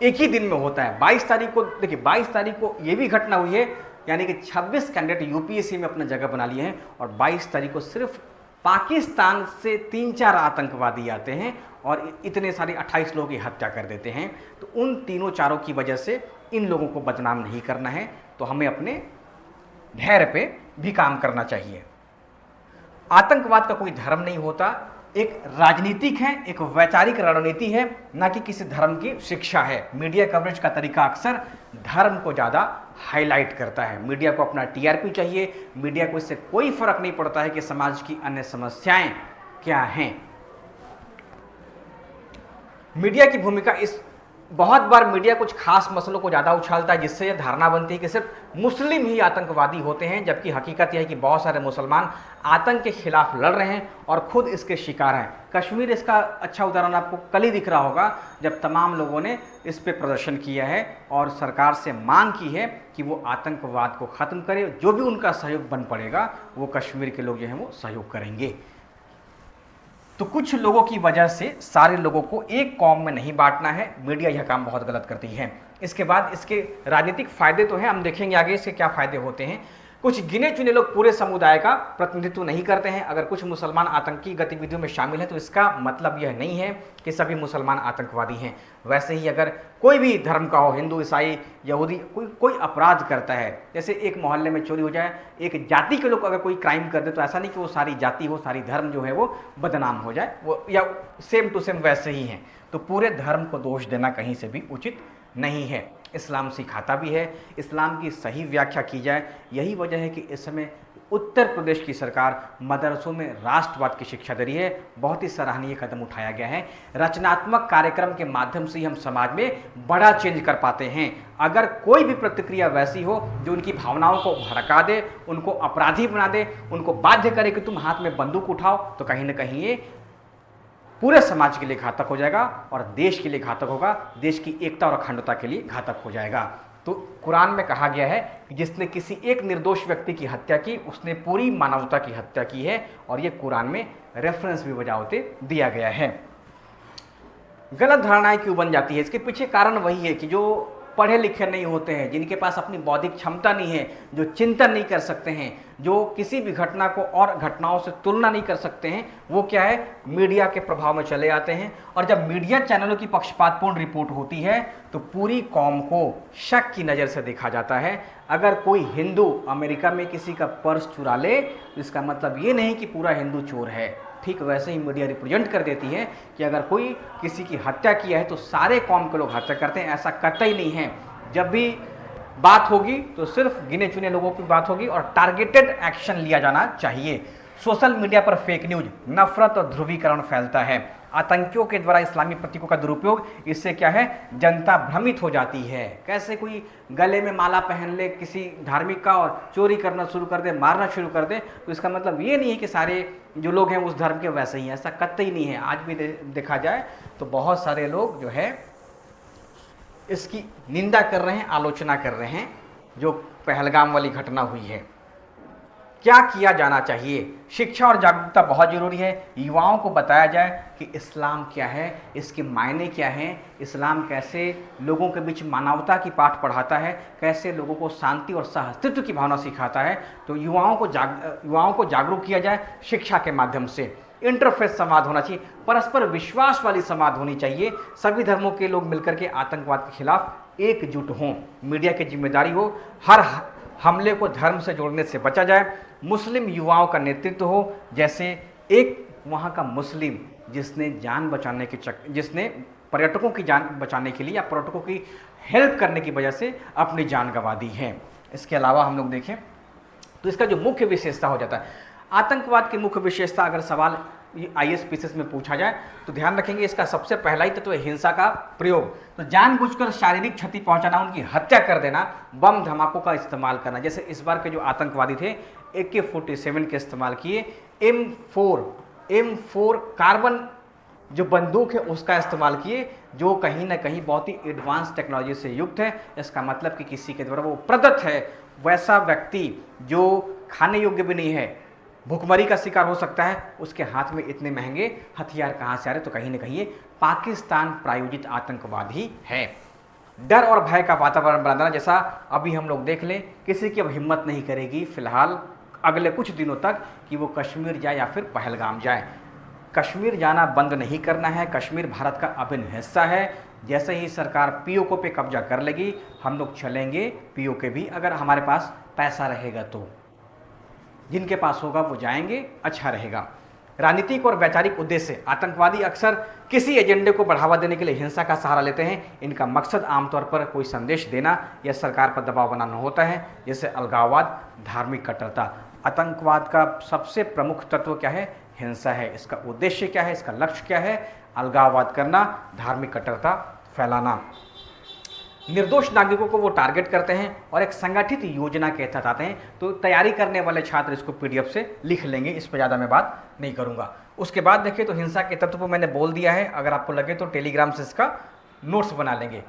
एक ही दिन में होता है। 22 तारीख को, देखिए 22 तारीख को ये भी घटना हुई है, यानी कि 26 कैंडिडेट यूपीएससी में अपना जगह बना लिए हैं और 22 तारीख को सिर्फ पाकिस्तान से 3-4 आतंकवादी आते हैं और इतने सारे 28 लोगों की हत्या कर देते हैं। तो उन तीनों चारों की वजह से इन लोगों को बदनाम नहीं करना है, तो हमें अपने धैर्य पे भी काम करना चाहिए। आतंकवाद का कोई धर्म नहीं होता, एक राजनीतिक है, एक वैचारिक रणनीति है, ना कि किसी धर्म की शिक्षा है। मीडिया कवरेज का तरीका अक्सर धर्म को ज़्यादा हाईलाइट करता है। मीडिया को अपना टीआरपी चाहिए, मीडिया को इससे कोई फर्क नहीं पड़ता है कि समाज की अन्य समस्याएं क्या हैं। मीडिया की भूमिका इस बहुत बार मीडिया कुछ खास मसलों को ज़्यादा उछालता है, जिससे यह धारणा बनती है कि सिर्फ मुस्लिम ही आतंकवादी होते हैं, जबकि हकीकत यह है कि बहुत सारे मुसलमान आतंक के खिलाफ लड़ रहे हैं और खुद इसके शिकार हैं। कश्मीर इसका अच्छा उदाहरण आपको कल ही दिख रहा होगा, जब तमाम लोगों ने इस पे प्रदर्शन किया है और सरकार से मांग की है कि वो आतंकवाद को ख़त्म करे। जो भी उनका सहयोग बन पड़ेगा वो कश्मीर के लोग जो हैं वो सहयोग करेंगे। तो कुछ लोगों की वजह से सारे लोगों को एक कौम में नहीं बांटना है, मीडिया यह काम बहुत गलत करती है। इसके बाद इसके राजनीतिक फायदे तो हैं, हम देखेंगे आगे इसके क्या फायदे होते हैं। कुछ गिने चुने लोग पूरे समुदाय का प्रतिनिधित्व नहीं करते हैं। अगर कुछ मुसलमान आतंकी गतिविधियों में शामिल हैं तो इसका मतलब यह नहीं है कि सभी मुसलमान आतंकवादी हैं। वैसे ही अगर कोई भी धर्म का हो, हिंदू, ईसाई, यहूदी, कोई अपराध करता है, जैसे एक मोहल्ले में चोरी हो जाए, एक जाति के लोग अगर कोई क्राइम कर दे, तो ऐसा नहीं कि वो सारी जाति हो, सारी धर्म जो है वो बदनाम हो जाए, वो या सेम टू सेम वैसे ही हैं। तो पूरे धर्म को दोष देना कहीं से भी उचित नहीं है। इस्लाम सिखाता भी है, इस्लाम की सही व्याख्या की जाए। यही वजह है कि इस समय उत्तर प्रदेश की सरकार मदरसों में राष्ट्रवाद की शिक्षा दे रही है। बहुत ही सराहनीय कदम उठाया गया है। रचनात्मक कार्यक्रम के माध्यम से ही हम समाज में बड़ा चेंज कर पाते हैं। अगर कोई भी प्रतिक्रिया वैसी हो जो उनकी भावनाओं को भड़का दे, उनको अपराधी बना दे, उनको बाध्य करे कि तुम हाथ में बंदूक उठाओ, तो कहीं ना कहीं ये पूरे समाज के लिए घातक हो जाएगा और देश के लिए घातक होगा, देश की एकता और अखंडता के लिए घातक हो जाएगा। तो कुरान में कहा गया है कि जिसने किसी एक निर्दोष व्यक्ति की हत्या की, उसने पूरी मानवता की हत्या की है, और ये कुरान में रेफरेंस भी बजावते दिया गया है। गलत धारणाएं क्यों बन जाती है? इसके पीछे कारण वही है कि जो पढ़े लिखे नहीं होते हैं, जिनके पास अपनी बौद्धिक क्षमता नहीं है, जो चिंतन नहीं कर सकते हैं, जो किसी भी घटना को और घटनाओं से तुलना नहीं कर सकते हैं, वो क्या है, मीडिया के प्रभाव में चले आते हैं। और जब मीडिया चैनलों की पक्षपातपूर्ण रिपोर्ट होती है तो पूरी कौम को शक की नज़र से देखा जाता है। अगर कोई हिंदू अमेरिका में किसी का पर्स चुरा ले तो इसका मतलब ये नहीं कि पूरा हिंदू चोर है। ठीक वैसे ही मीडिया रिप्रेजेंट कर देती है कि अगर कोई किसी की हत्या किया है तो सारे कौम के लोग हत्या करते हैं, ऐसा कतई नहीं है। जब भी बात होगी तो सिर्फ गिने चुने लोगों की बात होगी और टारगेटेड एक्शन लिया जाना चाहिए। सोशल मीडिया पर फेक न्यूज, नफरत और ध्रुवीकरण फैलता है। आतंकियों के द्वारा इस्लामी प्रतीकों का दुरुपयोग, इससे क्या है, जनता भ्रमित हो जाती है। कैसे कोई गले में माला पहन ले किसी धार्मिक का और चोरी करना शुरू कर दे, मारना शुरू कर दे, तो इसका मतलब ये नहीं है कि सारे जो लोग हैं उस धर्म के वैसे ही हैं, ऐसा कतई नहीं है। आज भी देखा जाए तो बहुत सारे लोग जो है इसकी निंदा कर रहे हैं, आलोचना कर रहे हैं। जो पहलगाम वाली घटना हुई है, क्या किया जाना चाहिए? शिक्षा और जागरूकता बहुत जरूरी है। युवाओं को बताया जाए कि इस्लाम क्या है, इसके मायने क्या हैं, इस्लाम कैसे लोगों के बीच मानवता की पाठ पढ़ाता है, कैसे लोगों को शांति और सहअस्तित्व की भावना सिखाता है। तो युवाओं को जागरूक किया जाए शिक्षा के माध्यम से। इंटरफेथ संवाद होना चाहिए, परस्पर विश्वास वाली संवाद होनी चाहिए। सभी धर्मों के लोग मिलकर के आतंकवाद के खिलाफ एकजुट हों। मीडिया की जिम्मेदारी हो हर हमले को धर्म से जोड़ने से बचा जाए। मुस्लिम युवाओं का नेतृत्व हो, जैसे एक वहाँ का मुस्लिम जिसने पर्यटकों की जान बचाने के लिए या पर्यटकों की हेल्प करने की वजह से अपनी जान गंवा दी है। इसके अलावा हम लोग देखें तो इसका जो मुख्य विशेषता हो जाता है, आतंकवाद की मुख्य विशेषता अगर सवाल IAS PCS में पूछा जाए तो ध्यान रखेंगे इसका सबसे पहला ही तत्व हिंसा का प्रयोग। तो जानबूझकर शारीरिक क्षति पहुंचाना, उनकी हत्या कर देना, बम धमाकों का इस्तेमाल करना। जैसे इस बार के जो आतंकवादी थे AK-47 के इस्तेमाल किए, M4 कार्बन जो बंदूक है उसका इस्तेमाल किए, जो कहीं ना कहीं बहुत ही एडवांस टेक्नोलॉजी से युक्त है। इसका मतलब कि किसी के द्वारा वो प्रदत्त है, वैसा व्यक्ति जो खाने योग्य भी नहीं है, भुखमरी का शिकार हो सकता है, उसके हाथ में इतने महंगे हथियार कहाँ से आ रहे? तो कहीं ना कहीं ये पाकिस्तान प्रायोजित आतंकवाद ही है। डर और भय का वातावरण बनाना, जैसा अभी हम लोग देख लें, किसी की अब हिम्मत नहीं करेगी फिलहाल अगले कुछ दिनों तक कि वो कश्मीर जाए या फिर पहलगाम जाए। कश्मीर जाना बंद नहीं करना है, कश्मीर भारत का अभिन्न हिस्सा है। जैसे ही सरकार पीओके पे कब्जा कर लेगी, हम लोग चलेंगे पीओके भी, अगर हमारे पास पैसा रहेगा तो। जिनके पास होगा वो जाएंगे, अच्छा रहेगा। राजनीतिक और वैचारिक उद्देश्य, आतंकवादी अक्सर किसी एजेंडे को बढ़ावा देने के लिए हिंसा का सहारा लेते हैं। इनका मकसद आमतौर पर कोई संदेश देना या सरकार पर दबाव बनाना होता है, जैसे अलगाववाद, धार्मिक कट्टरता। आतंकवाद का सबसे प्रमुख तत्व क्या है? हिंसा है। इसका उद्देश्य क्या है? इसका लक्ष्य क्या है? अलगाववाद करना, धार्मिक कट्टरता फैलाना। निर्दोष नागरिकों को वो टारगेट करते हैं और एक संगठित योजना के तहत आते हैं। तो तैयारी करने वाले छात्र इसको पीडीएफ से लिख लेंगे, इस पर ज़्यादा मैं बात नहीं करूंगा। उसके बाद देखिए, तो हिंसा के तत्व को मैंने बोल दिया है, अगर आपको लगे तो टेलीग्राम से इसका नोट्स बना लेंगे।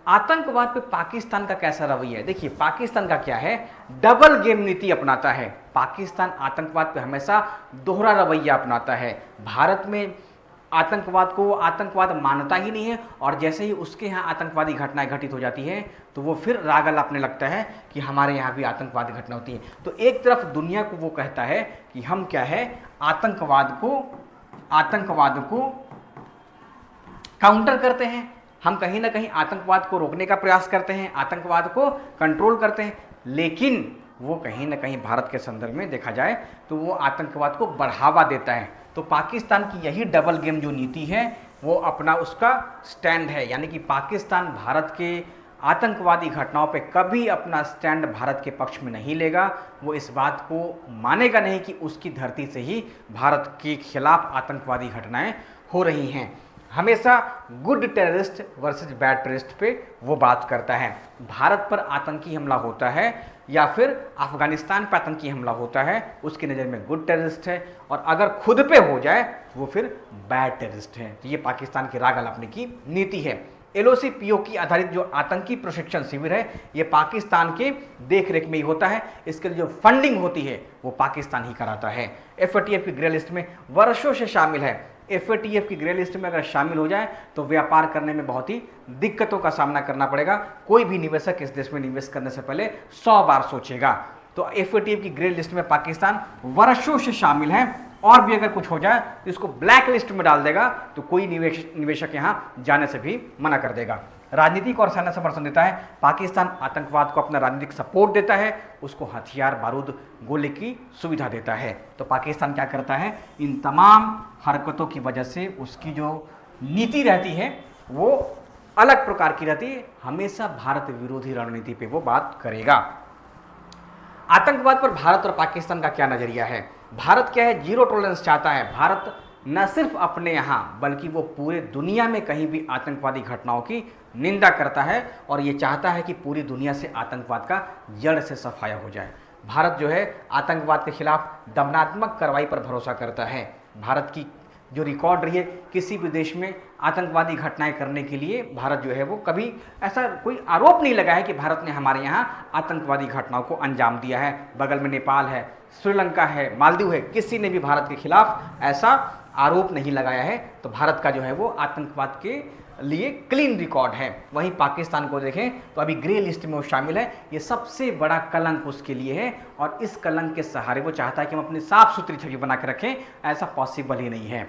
आतंकवाद पे पाकिस्तान का कैसा रवैया है? देखिए, पाकिस्तान का क्या है, डबल गेम नीति अपनाता है। पाकिस्तान आतंकवाद पे हमेशा दोहरा रवैया अपनाता है। भारत में आतंकवाद को आतंकवाद मानता ही नहीं है, और जैसे ही उसके यहाँ आतंकवादी घटनाएं घटित हो जाती है तो वो फिर राग अलापने लगता है कि हमारे यहाँ भी आतंकवादी घटना होती है। तो एक तरफ दुनिया को वो कहता है कि हम क्या है, आतंकवाद को काउंटर करते हैं, हम कहीं ना कहीं आतंकवाद को रोकने का प्रयास करते हैं, आतंकवाद को कंट्रोल करते हैं, लेकिन वो कहीं ना कहीं भारत के संदर्भ में देखा जाए तो वो आतंकवाद को बढ़ावा देता है। तो पाकिस्तान की यही डबल गेम जो नीति है वो अपना उसका स्टैंड है, यानी कि पाकिस्तान भारत के आतंकवादी घटनाओं पे कभी अपना स्टैंड भारत के पक्ष में नहीं लेगा। वो इस बात को मानेगा नहीं कि उसकी धरती से ही भारत के खिलाफ आतंकवादी घटनाएं हो रही हैं। हमेशा good terrorist versus bad terrorist पे वो बात करता है। भारत पर आतंकी हमला होता है या फिर अफगानिस्तान पर आतंकी हमला होता है, उसकी नज़र में गुड टेररिस्ट है, और अगर खुद पे हो जाए वो फिर बैड टेररिस्ट है। तो ये पाकिस्तान की राग अलापने की नीति है। एलओसी पीओके आधारित जो आतंकी प्रशिक्षण शिविर है ये पाकिस्तान के देखरेख में ही होता है। इसके लिए जो फंडिंग होती है वो पाकिस्तान ही कराता है। एफएटीएफ की ग्रे लिस्ट में वर्षों से शामिल है। एफएटीएफ की ग्रे लिस्ट में अगर शामिल हो जाए तो व्यापार करने में बहुत ही दिक्कतों का सामना करना पड़ेगा। कोई भी निवेशक इस देश में निवेश करने से पहले 100 बार सोचेगा। तो एफएटीएफ की ग्रे लिस्ट में पाकिस्तान वर्षों से शामिल है, और भी अगर कुछ हो जाए तो इसको ब्लैक लिस्ट में डाल देगा, तो कोई निवेशक यहाँ जाने से भी मना कर देगा। राजनीतिक और सैन्य समर्थन देता है। पाकिस्तान आतंकवाद को अपना राजनीतिक सपोर्ट देता है, उसको हथियार, बारूद, गोले की सुविधा देता है। तो पाकिस्तान क्या करता है, इन तमाम हरकतों की वजह से उसकी जो नीति रहती है वो अलग प्रकार की रहती है। हमेशा भारत विरोधी रणनीति पे वो बात करेगा। आतंकवाद पर भारत और पाकिस्तान का क्या नजरिया है? भारत क्या है, जीरो टॉलरेंस चाहता है। भारत न सिर्फ अपने यहाँ बल्कि वो पूरे दुनिया में कहीं भी आतंकवादी घटनाओं की निंदा करता है, और ये चाहता है कि पूरी दुनिया से आतंकवाद का जड़ से सफाया हो जाए। भारत जो है आतंकवाद के खिलाफ दमनात्मक कार्रवाई पर भरोसा करता है। भारत की जो रिकॉर्ड रही है, किसी भी देश में आतंकवादी घटनाएं करने के लिए भारत जो है वो कभी ऐसा कोई आरोप नहीं लगा है कि भारत ने हमारे यहाँ आतंकवादी घटनाओं को अंजाम दिया है। बगल में नेपाल है, श्रीलंका है, मालदीव है, किसी ने भी भारत के खिलाफ ऐसा आरोप नहीं लगाया है। तो भारत का जो है वो आतंकवाद के लिए क्लीन रिकॉर्ड है। वहीं पाकिस्तान को देखें तो अभी ग्रे लिस्ट में वो शामिल है। ये सबसे बड़ा कलंक उसके लिए है, और इस कलंक के सहारे वो चाहता है कि हम अपनी साफ सुथरी छवि बना के रखें। ऐसा पॉसिबल ही नहीं है।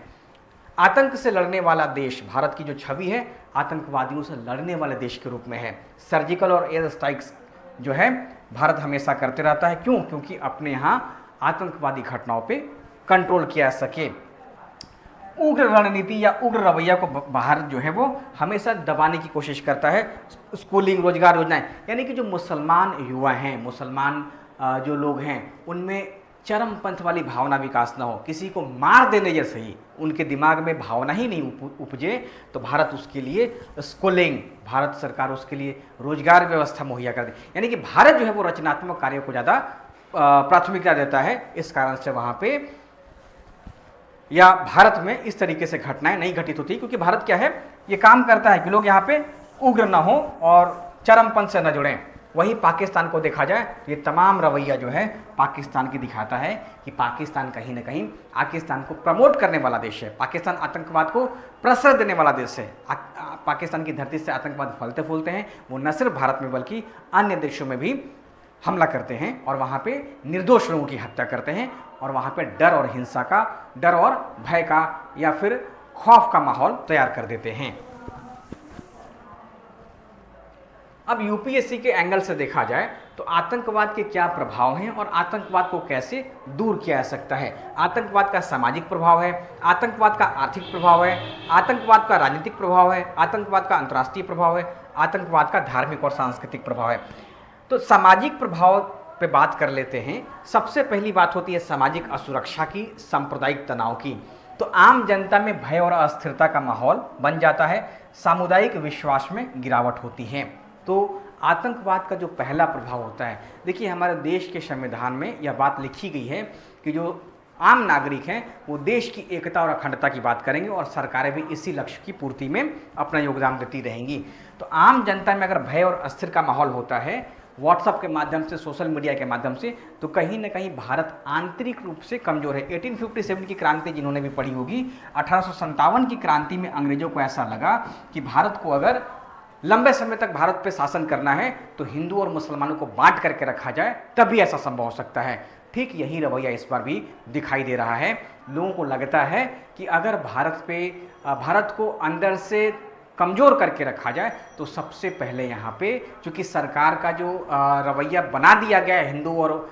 आतंक से लड़ने वाला देश, भारत की जो छवि है आतंकवादियों से लड़ने वाले देश के रूप में है। सर्जिकल और एयर स्ट्राइक्स जो है भारत हमेशा करते रहता है। क्यों? क्योंकि अपने यहाँ आतंकवादी घटनाओं पे कंट्रोल किया सके। उग्र रणनीति या उग्र रवैया को बाहर जो है वो हमेशा दबाने की कोशिश करता है। स्कूलिंग, रोजगार योजनाएं, यानी कि जो मुसलमान युवा हैं, मुसलमान जो लोग हैं, उनमें चरमपंथ वाली भावना विकास ना हो, किसी को मार देने जैसे ही उनके दिमाग में भावना ही नहीं उपजे, तो भारत उसके लिए स्कूलिंग, भारत सरकार उसके लिए रोजगार व्यवस्था मुहैया कर दे। यानी कि भारत जो है वो रचनात्मक कार्यों को ज़्यादा प्राथमिकता देता है। इस कारण से वहाँ पे या भारत में इस तरीके से घटनाएं नहीं घटित होती, क्योंकि भारत क्या है, ये काम करता है कि लोग यहाँ पे उग्र न हो और चरमपंथ से न जुड़ें। वहीं पाकिस्तान को देखा जाए तो ये तमाम रवैया जो है पाकिस्तान की दिखाता है कि पाकिस्तान कहीं ना कहीं पाकिस्तान को प्रमोट करने वाला देश है, पाकिस्तान आतंकवाद को प्रश्रय देने वाला देश है। पाकिस्तान की धरती से आतंकवाद फलते फूलते हैं, वो न सिर्फ भारत में बल्कि अन्य देशों में भी हमला करते हैं और वहाँ पे निर्दोष लोगों की हत्या करते हैं और वहाँ पे डर और हिंसा का, डर और भय का या फिर खौफ का माहौल तैयार कर देते हैं। अब यूपीएससी के एंगल से देखा जाए तो आतंकवाद के क्या प्रभाव हैं और आतंकवाद को कैसे दूर किया जा सकता है। आतंकवाद का सामाजिक प्रभाव है, आतंकवाद का आर्थिक प्रभाव है, आतंकवाद का राजनीतिक प्रभाव है, आतंकवाद का अंतर्राष्ट्रीय प्रभाव है, आतंकवाद का धार्मिक और सांस्कृतिक प्रभाव है। तो सामाजिक प्रभाव पे बात कर लेते हैं। सबसे पहली बात होती है सामाजिक असुरक्षा की, सांप्रदायिक तनाव की। तो आम जनता में भय और अस्थिरता का माहौल बन जाता है, सामुदायिक विश्वास में गिरावट होती है। तो आतंकवाद का जो पहला प्रभाव होता है, देखिए हमारे देश के संविधान में यह बात लिखी गई है कि जो आम नागरिक हैं वो देश की एकता और अखंडता की बात करेंगे और सरकारें भी इसी लक्ष्य की पूर्ति में अपना योगदान देती रहेंगी। तो आम जनता में अगर भय और अस्थिर का माहौल होता है व्हाट्सएप के माध्यम से, सोशल मीडिया के माध्यम से, तो कहीं ना कहीं भारत आंतरिक रूप से कमजोर है। 1857 की क्रांति जिन्होंने भी पढ़ी होगी, 1857 की क्रांति में अंग्रेजों को ऐसा लगा कि भारत को अगर लंबे समय तक भारत पे शासन करना है तो हिंदू और मुसलमानों को बांट करके रखा जाए, तभी ऐसा संभव हो सकता है। ठीक यही रवैया इस बार भी दिखाई दे रहा है। लोगों को लगता है कि अगर भारत को अंदर से कमज़ोर करके रखा जाए तो सबसे पहले यहाँ पे चूँकि सरकार का जो रवैया बना दिया गया है हिंदू और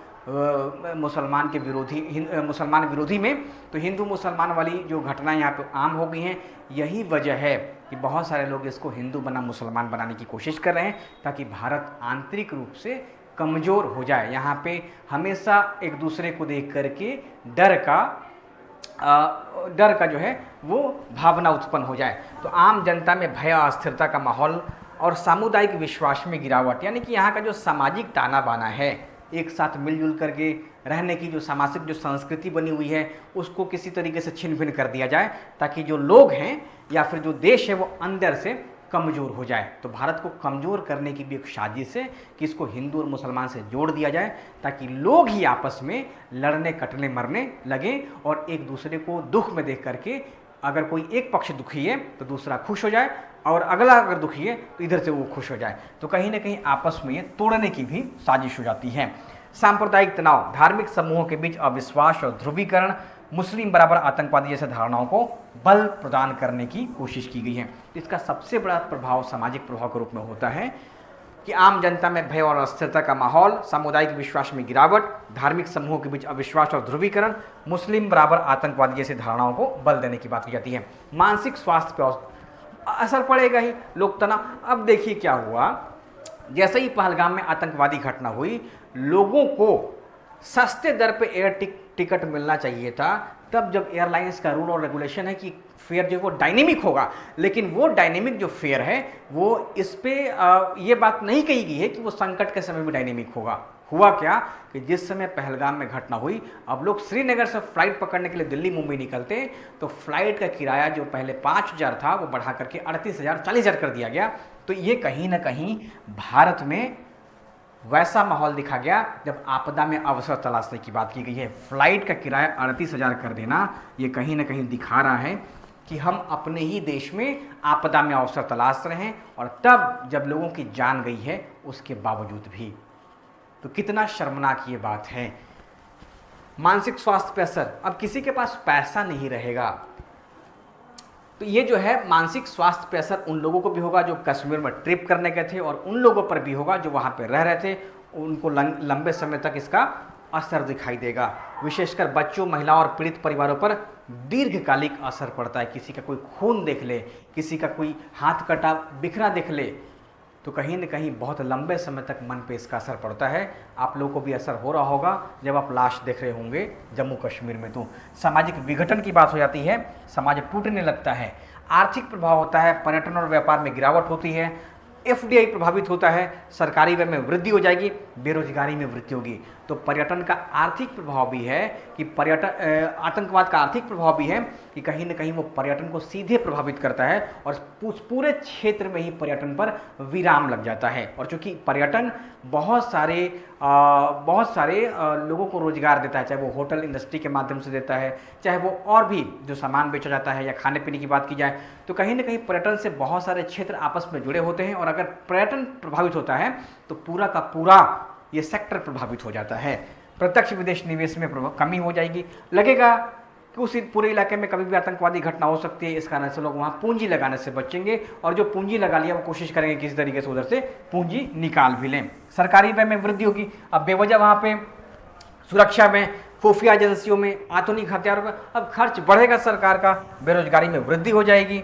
मुसलमान के विरोधी, मुसलमान विरोधी में, तो हिंदू मुसलमान वाली जो घटनाएं यहाँ पे आम हो गई हैं। यही वजह है कि बहुत सारे लोग इसको हिंदू बना मुसलमान बनाने की कोशिश कर रहे हैं ताकि भारत आंतरिक रूप से कमज़ोर हो जाए। यहाँ पे हमेशा एक दूसरे को देख करके डर का जो है वो भावना उत्पन्न हो जाए। तो आम जनता में भय अस्थिरता का माहौल और सामुदायिक विश्वास में गिरावट, यानी कि यहाँ का जो सामाजिक ताना बाना है, एक साथ मिलजुल करके रहने की जो सामाजिक जो संस्कृति बनी हुई है उसको किसी तरीके से छिन भिन कर दिया जाए ताकि जो लोग हैं या फिर जो देश है वो अंदर से कमज़ोर हो जाए। तो भारत को कमज़ोर करने की भी एक साजिश है कि इसको हिंदू और मुसलमान से जोड़ दिया जाए ताकि लोग ही आपस में लड़ने कटने मरने लगें और एक दूसरे को दुख में देख करके अगर कोई एक पक्ष दुखी है तो दूसरा खुश हो जाए और अगला अगर दुखी है तो इधर से वो खुश हो जाए। तो कहीं ना कहीं आपस में ये तोड़ने की भी साजिश हो जाती है। सांप्रदायिक तनाव, धार्मिक समूहों के बीच अविश्वास और ध्रुवीकरण, मुस्लिम बराबर आतंकवादी जैसे धारणाओं को बल प्रदान करने की कोशिश की गई है। इसका सबसे बड़ा प्रभाव सामाजिक प्रभाव के रूप में होता है कि आम जनता में भय और अस्थिरता का माहौल, सामुदायिक विश्वास में गिरावट, धार्मिक समूहों के बीच अविश्वास और ध्रुवीकरण, मुस्लिम बराबर आतंकवादी जैसे धारणाओं को बल देने की बात की जाती है। मानसिक स्वास्थ्य पर असर पड़ेगा ही, लोग तनाव। अब देखिए क्या हुआ, जैसे ही पहलगाम में आतंकवादी घटना हुई, लोगों को सस्ते दर पे एयर टिकट मिलना चाहिए था। तब जब एयरलाइंस का रूल और रेगुलेशन है कि फेयर जो वो डायनेमिक होगा, लेकिन वो डायनेमिक जो फेयर है वो इस पे ये बात नहीं कही गई है कि वो संकट के समय में डायनेमिक होगा। हुआ क्या कि जिस समय पहलगाम में घटना हुई, अब लोग श्रीनगर से फ्लाइट पकड़ने के लिए दिल्ली मुंबई निकलते तो फ्लाइट का किराया जो पहले 5,000 था वो बढ़ा करके 38,000 40,000 कर दिया गया। तो ये कहीं ना कहीं भारत में वैसा माहौल दिखा गया जब आपदा में अवसर तलाशने की बात की गई है। फ्लाइट का किराया 38,000 कर देना ये कहीं ना कहीं दिखा रहा है कि हम अपने ही देश में आपदा में अवसर तलाश रहे हैं, और तब जब लोगों की जान गई है उसके बावजूद भी। तो कितना शर्मनाक ये बात है। मानसिक स्वास्थ्य पे असर, अब किसी के पास पैसा नहीं रहेगा तो ये जो है मानसिक स्वास्थ्य पे असर उन लोगों को भी होगा जो कश्मीर में ट्रिप करने गए थे, और उन लोगों पर भी होगा जो वहाँ पे रह रहे थे, उनको लंबे समय तक इसका असर दिखाई देगा। विशेषकर बच्चों, महिलाओं और पीड़ित परिवारों पर दीर्घकालिक असर पड़ता है। किसी का कोई खून देख ले, किसी का कोई हाथ कटा बिखरा देख ले, तो कहीं न कहीं बहुत लंबे समय तक मन पे इसका असर पड़ता है। आप लोगों को भी असर हो रहा होगा जब आप लाश देख रहे होंगे जम्मू कश्मीर में। तो सामाजिक विघटन की बात हो जाती है, समाज टूटने लगता है। आर्थिक प्रभाव होता है, पर्यटन और व्यापार में गिरावट होती है, एफडीआई प्रभावित होता है, सरकारी व्यय में वृद्धि हो जाएगी, बेरोजगारी में वृद्धि होगी। तो पर्यटन का आर्थिक प्रभाव भी है कि आतंकवाद का आर्थिक प्रभाव भी है कि कहीं ना कहीं वो पर्यटन को सीधे प्रभावित करता है और उस पूरे क्षेत्र में ही पर्यटन पर विराम लग जाता है। और चूंकि पर्यटन बहुत सारे लोगों को रोजगार देता है, चाहे वो होटल इंडस्ट्री के माध्यम से देता है, चाहे वो और भी जो सामान बेचा जाता है या खाने पीने की बात की जाए, तो कहीं ना कहीं पर्यटन से बहुत सारे क्षेत्र आपस में जुड़े होते हैं। और अगर पर्यटन प्रभावित होता है तो पूरा का पूरा ये सेक्टर प्रभावित हो जाता है। प्रत्यक्ष विदेश निवेश में कमी हो जाएगी। लगेगा कि उस पूरे इलाके में कभी भी आतंकवादी घटना हो सकती है, इस कारण से लोग वहाँ पूंजी लगाने से बचेंगे और जो पूंजी लगा लिया वो कोशिश करेंगे किसी तरीके से उधर से पूंजी निकाल भी लें। सरकारी व्यय में वृद्धि होगी। अब बेवजह वहाँ पे सुरक्षा में, खुफिया एजेंसियों में, आधुनिक हथियारों में अब खर्च बढ़ेगा सरकार का, बेरोजगारी में वृद्धि हो जाएगी।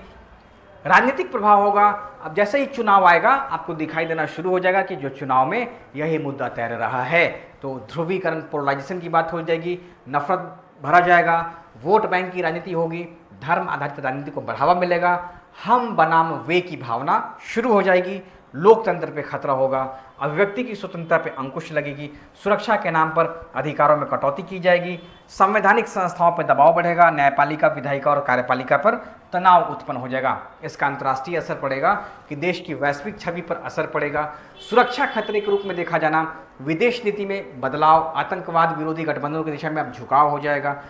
राजनीतिक प्रभाव होगा। अब जैसे ही चुनाव आएगा आपको दिखाई देना शुरू हो जाएगा कि जो चुनाव में यही मुद्दा तैर रहा है, तो ध्रुवीकरण, पोलराइजेशन की बात हो जाएगी, नफरत भरा जाएगा, वोट बैंक की राजनीति होगी, धर्म आधारित राजनीति को बढ़ावा मिलेगा, हम बनाम वे की भावना शुरू हो जाएगी, लोकतंत्र पे खतरा होगा, अभिव्यक्ति की स्वतंत्रता पे अंकुश लगेगी, सुरक्षा के नाम पर अधिकारों में कटौती की जाएगी, संवैधानिक संस्थाओं पर दबाव बढ़ेगा, न्यायपालिका, विधायिका और कार्यपालिका पर तनाव उत्पन्न हो जाएगा। इसका अंतर्राष्ट्रीय असर पड़ेगा कि देश की वैश्विक छवि पर असर पड़ेगा। सुरक्षा खतरे के रूप में देखा जाना, विदेश नीति में बदलाव, आतंकवाद विरोधी गठबंधनों की दिशा में अब झुकाव हो जाएगा।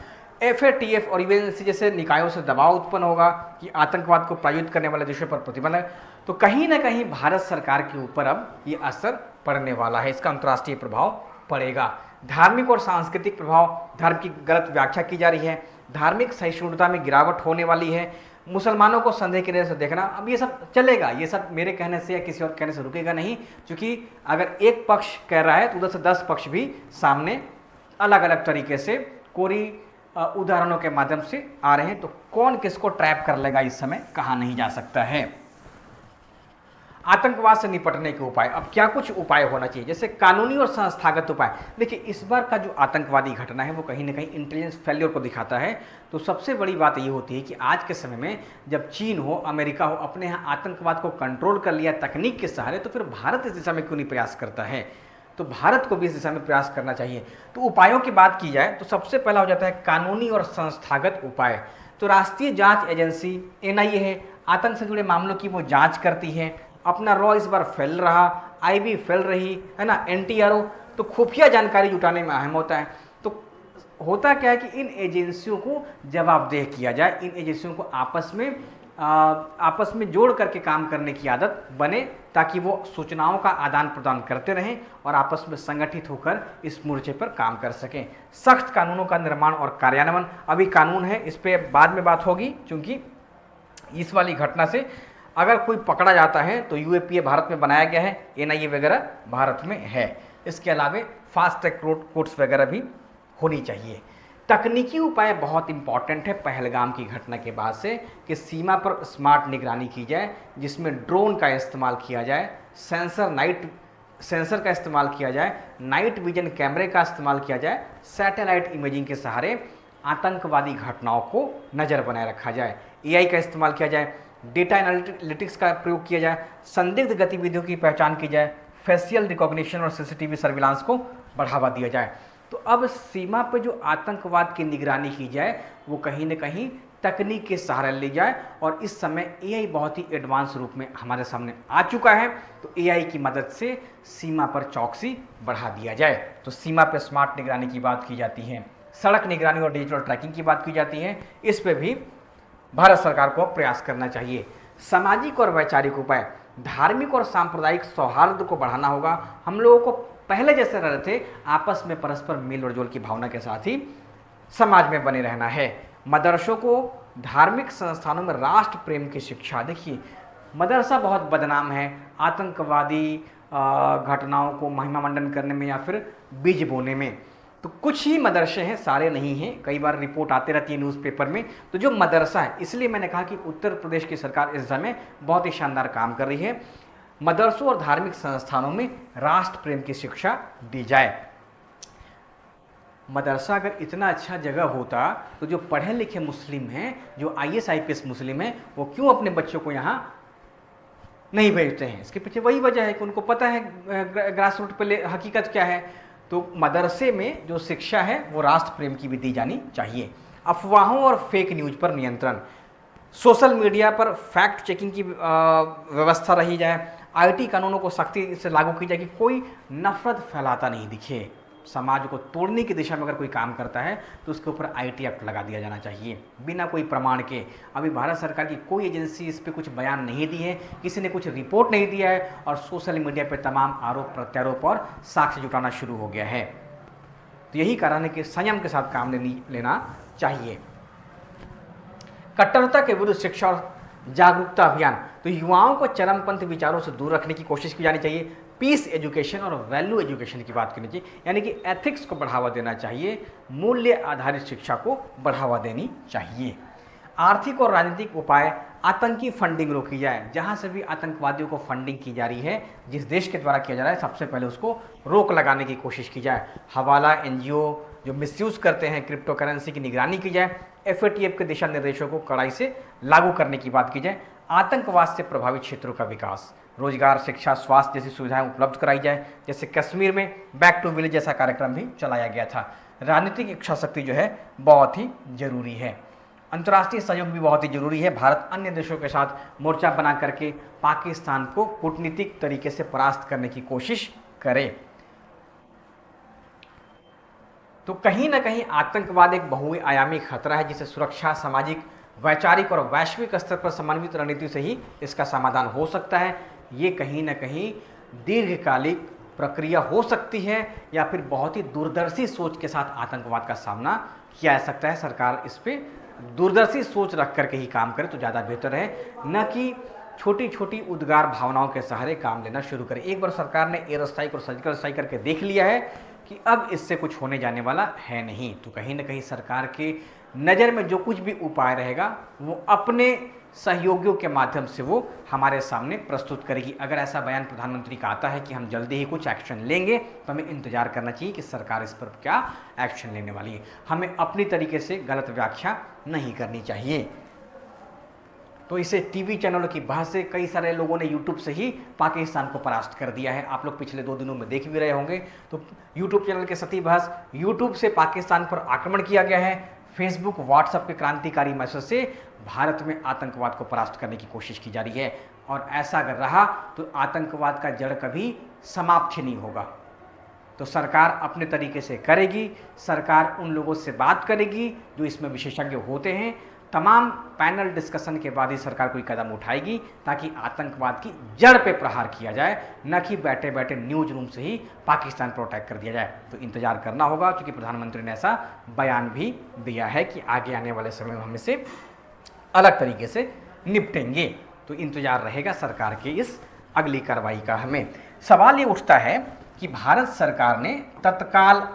FATF और यूएनएससी जैसे निकायों से दबाव उत्पन्न होगा कि आतंकवाद को प्रायोजित करने वाले देशों पर प्रतिबंध है। तो कहीं ना कहीं भारत सरकार के ऊपर अब ये असर पड़ने वाला है, इसका अंतर्राष्ट्रीय प्रभाव पड़ेगा। धार्मिक और सांस्कृतिक प्रभाव, धर्म की गलत व्याख्या की जा रही है, धार्मिक सहिष्णुता में गिरावट होने वाली है, मुसलमानों को संदेह की नजर से देखना, अब ये सब चलेगा। ये सब मेरे कहने से या किसी और कहने से रुकेगा नहीं, क्योंकि अगर एक पक्ष कह रहा है तो उधर से 10 पक्ष भी सामने अलग अलग तरीके से कोरी उदाहरणों के माध्यम से आ रहे हैं। तो कौन किसको ट्रैप कर लेगा इस समय कहा नहीं जा सकता है। आतंकवाद से निपटने के उपाय, अब क्या कुछ उपाय होना चाहिए, जैसे कानूनी और संस्थागत उपाय। देखिए, इस बार का जो आतंकवादी घटना है वो कहीं ना कहीं इंटेलिजेंस फेल्योर को दिखाता है। तो सबसे बड़ी बात ये होती है कि आज के समय में जब चीन हो, अमेरिका हो, अपने यहाँ आतंकवाद को कंट्रोल कर लिया तकनीक के सहारे, तो फिर भारत इस दिशा में क्यों नहीं प्रयास करता है। तो भारत को भी इस दिशा में प्रयास करना चाहिए। तो उपायों की बात की जाए तो सबसे पहला हो जाता है कानूनी और संस्थागत उपाय। तो राष्ट्रीय जांच एजेंसी NIA है, आतंक से जुड़े मामलों की वो जांच करती है। अपना रॉ इस बार फैल रहा, IB फैल रही है ना, NTRO, तो खुफिया जानकारी जुटाने में अहम होता है। तो होता क्या है कि इन एजेंसियों को जवाबदेह किया जाए, इन एजेंसियों को आपस में जोड़ करके काम करने की आदत बने, ताकि वो सूचनाओं का आदान प्रदान करते रहें और आपस में संगठित होकर इस मोर्चे पर काम कर सकें। सख्त कानूनों का निर्माण और कार्यान्वयन, अभी कानून है, इस पर बाद में बात होगी, क्योंकि इस वाली घटना से अगर कोई पकड़ा जाता है तो UAPA भारत में बनाया गया है, NIA वगैरह भारत में है। इसके अलावा फास्ट ट्रैक कोर्ट्स वगैरह भी होनी चाहिए। तकनीकी उपाय बहुत इंपॉर्टेंट है पहलगाम की घटना के बाद से, कि सीमा पर स्मार्ट निगरानी की जाए, जिसमें ड्रोन का इस्तेमाल किया जाए, सेंसर का इस्तेमाल किया जाए, नाइट विजन कैमरे का इस्तेमाल किया जाए, सैटेलाइट इमेजिंग के सहारे आतंकवादी घटनाओं को नज़र बनाए रखा जाए, AI का इस्तेमाल किया जाए, डेटा एनालिटिक्स का प्रयोग किया जाए, संदिग्ध गतिविधियों की पहचान की जाए, फेशियल रिकॉग्निशन और CCTV सर्विलांस को बढ़ावा दिया जाए। तो अब सीमा पर जो आतंकवाद की निगरानी की जाए वो कहीं ना कहीं तकनीक के सहारे ली जाए, और इस समय AI बहुत ही एडवांस रूप में हमारे सामने आ चुका है। तो AI की मदद से सीमा पर चौकसी बढ़ा दिया जाए। तो सीमा पर स्मार्ट निगरानी की बात की जाती है, सड़क निगरानी और डिजिटल ट्रैकिंग की बात की जाती है, इस पर भी भारत सरकार को प्रयास करना चाहिए। सामाजिक और वैचारिक उपाय, धार्मिक और सांप्रदायिक सौहार्द को बढ़ाना होगा। हम लोगों को पहले जैसे रह रहे थे, आपस में परस्पर मेल और जोल की भावना के साथ ही समाज में बने रहना है। मदरसों को, धार्मिक संस्थानों में राष्ट्र प्रेम की शिक्षा। देखिए, मदरसा बहुत बदनाम है आतंकवादी घटनाओं को महिमा मंडन करने में या फिर बीज बोने में। तो कुछ ही मदरसे हैं, सारे नहीं हैं, कई बार रिपोर्ट आते रहती है न्यूज़पेपर में। तो जो मदरसा है, इसलिए मैंने कहा कि उत्तर प्रदेश की सरकार इस समय बहुत ही शानदार काम कर रही है। मदरसों और धार्मिक संस्थानों में राष्ट्र प्रेम की शिक्षा दी जाए। मदरसा अगर इतना अच्छा जगह होता तो जो पढ़े लिखे मुस्लिम हैं, जो IAS IPS मुस्लिम हैं, वो क्यों अपने बच्चों को यहाँ नहीं भेजते हैं। इसके पीछे वही वजह है कि उनको पता है ग्रास रूट पे हकीकत क्या है। तो मदरसे में जो शिक्षा है वो राष्ट्र प्रेम की भी दी जानी चाहिए। अफवाहों और फेक न्यूज़ पर नियंत्रण, सोशल मीडिया पर फैक्ट चेकिंग की व्यवस्था रही जाए। आईटी कानूनों को सख्ती से लागू की जाए कि कोई नफरत फैलाता नहीं दिखे। समाज को तोड़ने की दिशा में अगर कोई काम करता है तो उसके ऊपर आईटी एक्ट लगा दिया जाना चाहिए बिना कोई प्रमाण के। अभी भारत सरकार की कोई एजेंसी इस पर कुछ बयान नहीं दी है, किसी ने कुछ रिपोर्ट नहीं दिया है और सोशल मीडिया पर तमाम आरोप प्रत्यारोप और साक्ष्य जुटाना शुरू हो गया है। तो यही कारण है कि संयम के साथ काम लेना चाहिए। कट्टरता के विरुद्ध शिक्षा और जागरूकता अभियान, तो युवाओं को चरमपंथी विचारों से दूर रखने की कोशिश की जानी चाहिए। पीस एजुकेशन और वैल्यू एजुकेशन की बात करनी चाहिए, यानी कि एथिक्स को बढ़ावा देना चाहिए, मूल्य आधारित शिक्षा को बढ़ावा देनी चाहिए। आर्थिक और राजनीतिक उपाय, आतंकी फंडिंग रोकी जाए। जहां से भी आतंकवादियों को फंडिंग की जा रही है, जिस देश के द्वारा किया जा रहा है, सबसे पहले उसको रोक लगाने की कोशिश की जाए। हवाला एनजीओ जो मिसयूज़ करते हैं क्रिप्टो करेंसी की निगरानी की जाए। एफएटीएफ के दिशा निर्देशों को कड़ाई से लागू करने की बात की जाए। आतंकवाद से प्रभावित क्षेत्रों का विकास, रोजगार, शिक्षा, स्वास्थ्य जैसी सुविधाएं उपलब्ध कराई जाए। जैसे कश्मीर में बैक टू विलेज जैसा कार्यक्रम भी चलाया गया था। राजनीतिक इच्छा शक्ति जो है बहुत ही जरूरी है। अंतर्राष्ट्रीय सहयोग भी बहुत ही जरूरी है। भारत अन्य देशों के साथ मोर्चा बना करके पाकिस्तान को कूटनीतिक तरीके से परास्त करने की कोशिश करे। तो कहीं ना कहीं आतंकवाद एक बहुआयामी खतरा है, जिसे सुरक्षा, सामाजिक, वैचारिक और वैश्विक स्तर पर समन्वित रणनीति से ही इसका समाधान हो सकता है। ये कहीं ना कहीं दीर्घकालिक प्रक्रिया हो सकती है या फिर बहुत ही दूरदर्शी सोच के साथ आतंकवाद का सामना किया जा सकता है। सरकार इस पर दूरदर्शी सोच रख करके ही काम करे तो ज़्यादा बेहतर है, न कि छोटी छोटी उद्गार भावनाओं के सहारे काम लेना शुरू करे। एक बार सरकार ने एयर स्ट्राइक और सर्जिकल स्ट्राइक करके देख लिया है कि अब इससे कुछ होने जाने वाला है नहीं, तो कहीं ना कहीं सरकार के नज़र में जो कुछ भी उपाय रहेगा वो अपने सहयोगियों के माध्यम से वो हमारे सामने प्रस्तुत करेगी। अगर ऐसा बयान प्रधानमंत्री का आता है कि हम जल्दी ही कुछ एक्शन लेंगे, तो हमें इंतजार करना चाहिए कि सरकार इस पर क्या एक्शन लेने वाली है। हमें अपनी तरीके से गलत व्याख्या नहीं करनी चाहिए। तो इसे टीवी चैनलों की बहस से कई सारे लोगों ने यूट्यूब से ही पाकिस्तान को परास्त कर दिया है। आप लोग पिछले 2 दिनों में देख भी रहे होंगे। तो यूट्यूब चैनल के सती बहस, यूट्यूब से पाकिस्तान पर आक्रमण किया गया है। फेसबुक, व्हाट्सएप के क्रांतिकारी मैसेज से भारत में आतंकवाद को परास्त करने की कोशिश की जा रही है। और ऐसा अगर रहा तो आतंकवाद का जड़ कभी समाप्त ही नहीं होगा। तो सरकार अपने तरीके से करेगी, सरकार उन लोगों से बात करेगी जो इसमें विशेषज्ञ होते हैं। तमाम पैनल डिस्कशन के बाद ही सरकार कोई कदम उठाएगी ताकि आतंकवाद की जड़ पे प्रहार किया जाए, न कि बैठे बैठे न्यूज रूम से ही पाकिस्तान पर अटैक कर दिया जाए। तो इंतजार करना होगा, क्योंकि प्रधानमंत्री ने ऐसा बयान भी दिया है कि आगे आने वाले समय में हम इसे अलग तरीके से निपटेंगे। तो इंतजार रहेगा सरकार की इस अगली कार्रवाई का। हमें सवाल ये उठता है कि भारत सरकार ने तत्काल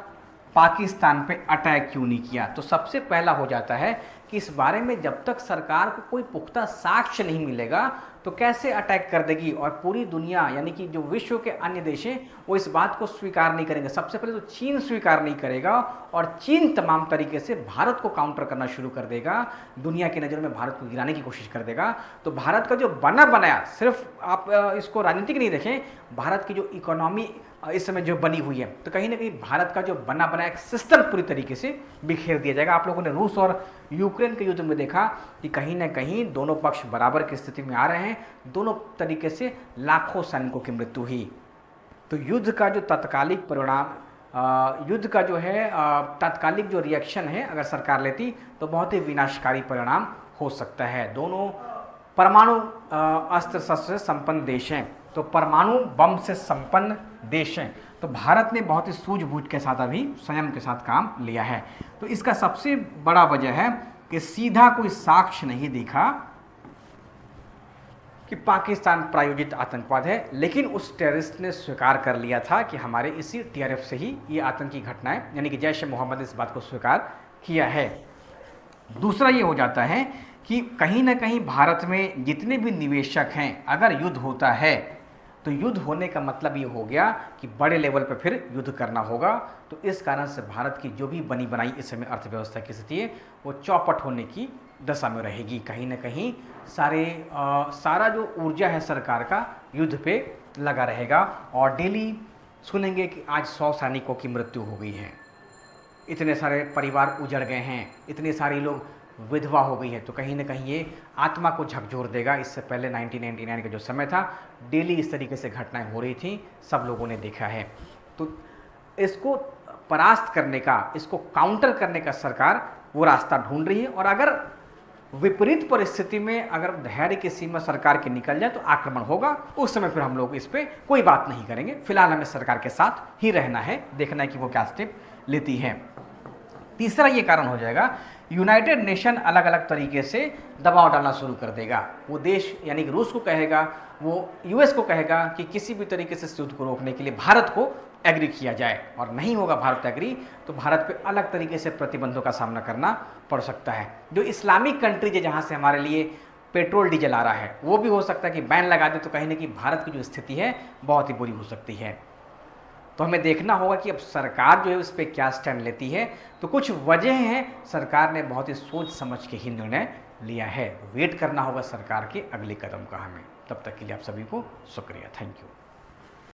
पाकिस्तान पे अटैक क्यों नहीं किया। तो सबसे पहला हो जाता है कि इस बारे में जब तक सरकार को कोई पुख्ता साक्ष्य नहीं मिलेगा तो कैसे अटैक कर देगी। और पूरी दुनिया यानी कि जो विश्व के अन्य देश हैं वो इस बात को स्वीकार नहीं करेंगे। सबसे पहले तो चीन स्वीकार नहीं करेगा और चीन तमाम तरीके से भारत को काउंटर करना शुरू कर देगा, दुनिया की नज़र में भारत को गिराने की कोशिश कर देगा। तो भारत का जो बना बनाया, सिर्फ आप इसको राजनीतिक नहीं देखें, भारत की जो इकोनॉमी इस समय जो बनी हुई है, तो कहीं ना कहीं भारत का जो बना बनाया एक सिस्टम पूरी तरीके से बिखेर दिया जाएगा। आप लोगों ने रूस और यूक्रेन के युद्ध में देखा कि कहीं ना कहीं दोनों पक्ष बराबर की स्थिति में आ रहे हैं, दोनों तरीके से लाखों सैनिकों की मृत्यु हुई। तो युद्ध का जो तत्कालिक परिणाम, युद्ध का जो है तात्कालिक जो रिएक्शन है अगर सरकार लेती तो बहुत ही विनाशकारी परिणाम हो सकता है। दोनों परमाणु अस्त्र शस्त्र से संपन्न देश हैं, तो परमाणु बम से संपन्न देश हैं। तो भारत ने बहुत ही सूझबूझ के साथ अभी संयम के साथ काम लिया है। तो इसका सबसे बड़ा वजह है कि सीधा कोई साक्ष्य नहीं दिखा कि पाकिस्तान प्रायोजित आतंकवाद है, लेकिन उस टेररिस्ट ने स्वीकार कर लिया था कि हमारे इसी टीआरएफ से ही ये आतंकी घटनाएं, यानी कि जैश ए मोहम्मद, इस बात को स्वीकार किया है। दूसरा ये हो जाता है कि कहीं ना कहीं भारत में जितने भी निवेशक हैं, अगर युद्ध होता है तो युद्ध होने का मतलब ये हो गया कि बड़े लेवल पर फिर युद्ध करना होगा। तो इस कारण से भारत की जो भी बनी बनाई इस समय अर्थव्यवस्था की स्थिति है वो चौपट होने की दशा में रहेगी। कहीं ना कहीं सारा जो ऊर्जा है सरकार का युद्ध पे लगा रहेगा। और डेली सुनेंगे कि आज 100 सैनिकों की मृत्यु हो गई है, इतने सारे परिवार उजड़ गए हैं, इतने सारे लोग विधवा हो गई है। तो कहीं ना कहीं ये आत्मा को झकझोर देगा। इससे पहले 1999 का जो समय था, डेली इस तरीके से घटनाएं हो रही थी, सब लोगों ने देखा है। तो इसको परास्त करने का, इसको काउंटर करने का सरकार वो रास्ता ढूंढ रही है। और अगर विपरीत परिस्थिति में अगर धैर्य की सीमा सरकार की निकल जाए तो आक्रमण होगा, उस समय फिर हम लोग इस पर कोई बात नहीं करेंगे। फिलहाल हमें सरकार के साथ ही रहना है, देखना है कि वो क्या स्टेप लेती है। तीसरा ये कारण हो जाएगा, यूनाइटेड नेशन अलग अलग तरीके से दबाव डालना शुरू कर देगा। वो देश यानी कि रूस को कहेगा, वो यूएस को कहेगा कि किसी भी तरीके से इस युद्ध को रोकने के लिए भारत को एग्री किया जाए, और नहीं होगा भारत एग्री तो भारत पे अलग तरीके से प्रतिबंधों का सामना करना पड़ सकता है। जो इस्लामिक कंट्रीज है जहाँ से हमारे लिए पेट्रोल डीजल आ रहा है, वो भी हो सकता है कि बैन लगा दे, तो कहीं ना कहीं भारत की जो स्थिति है बहुत ही बुरी हो सकती है। तो हमें देखना होगा कि अब सरकार जो है उस पर क्या स्टैंड लेती है। तो कुछ वजह हैं, सरकार ने बहुत ही सोच समझ के ही निर्णय लिया है। वेट करना होगा सरकार के अगले कदम का हमें। तब तक के लिए आप सभी को शुक्रिया, थैंक यू।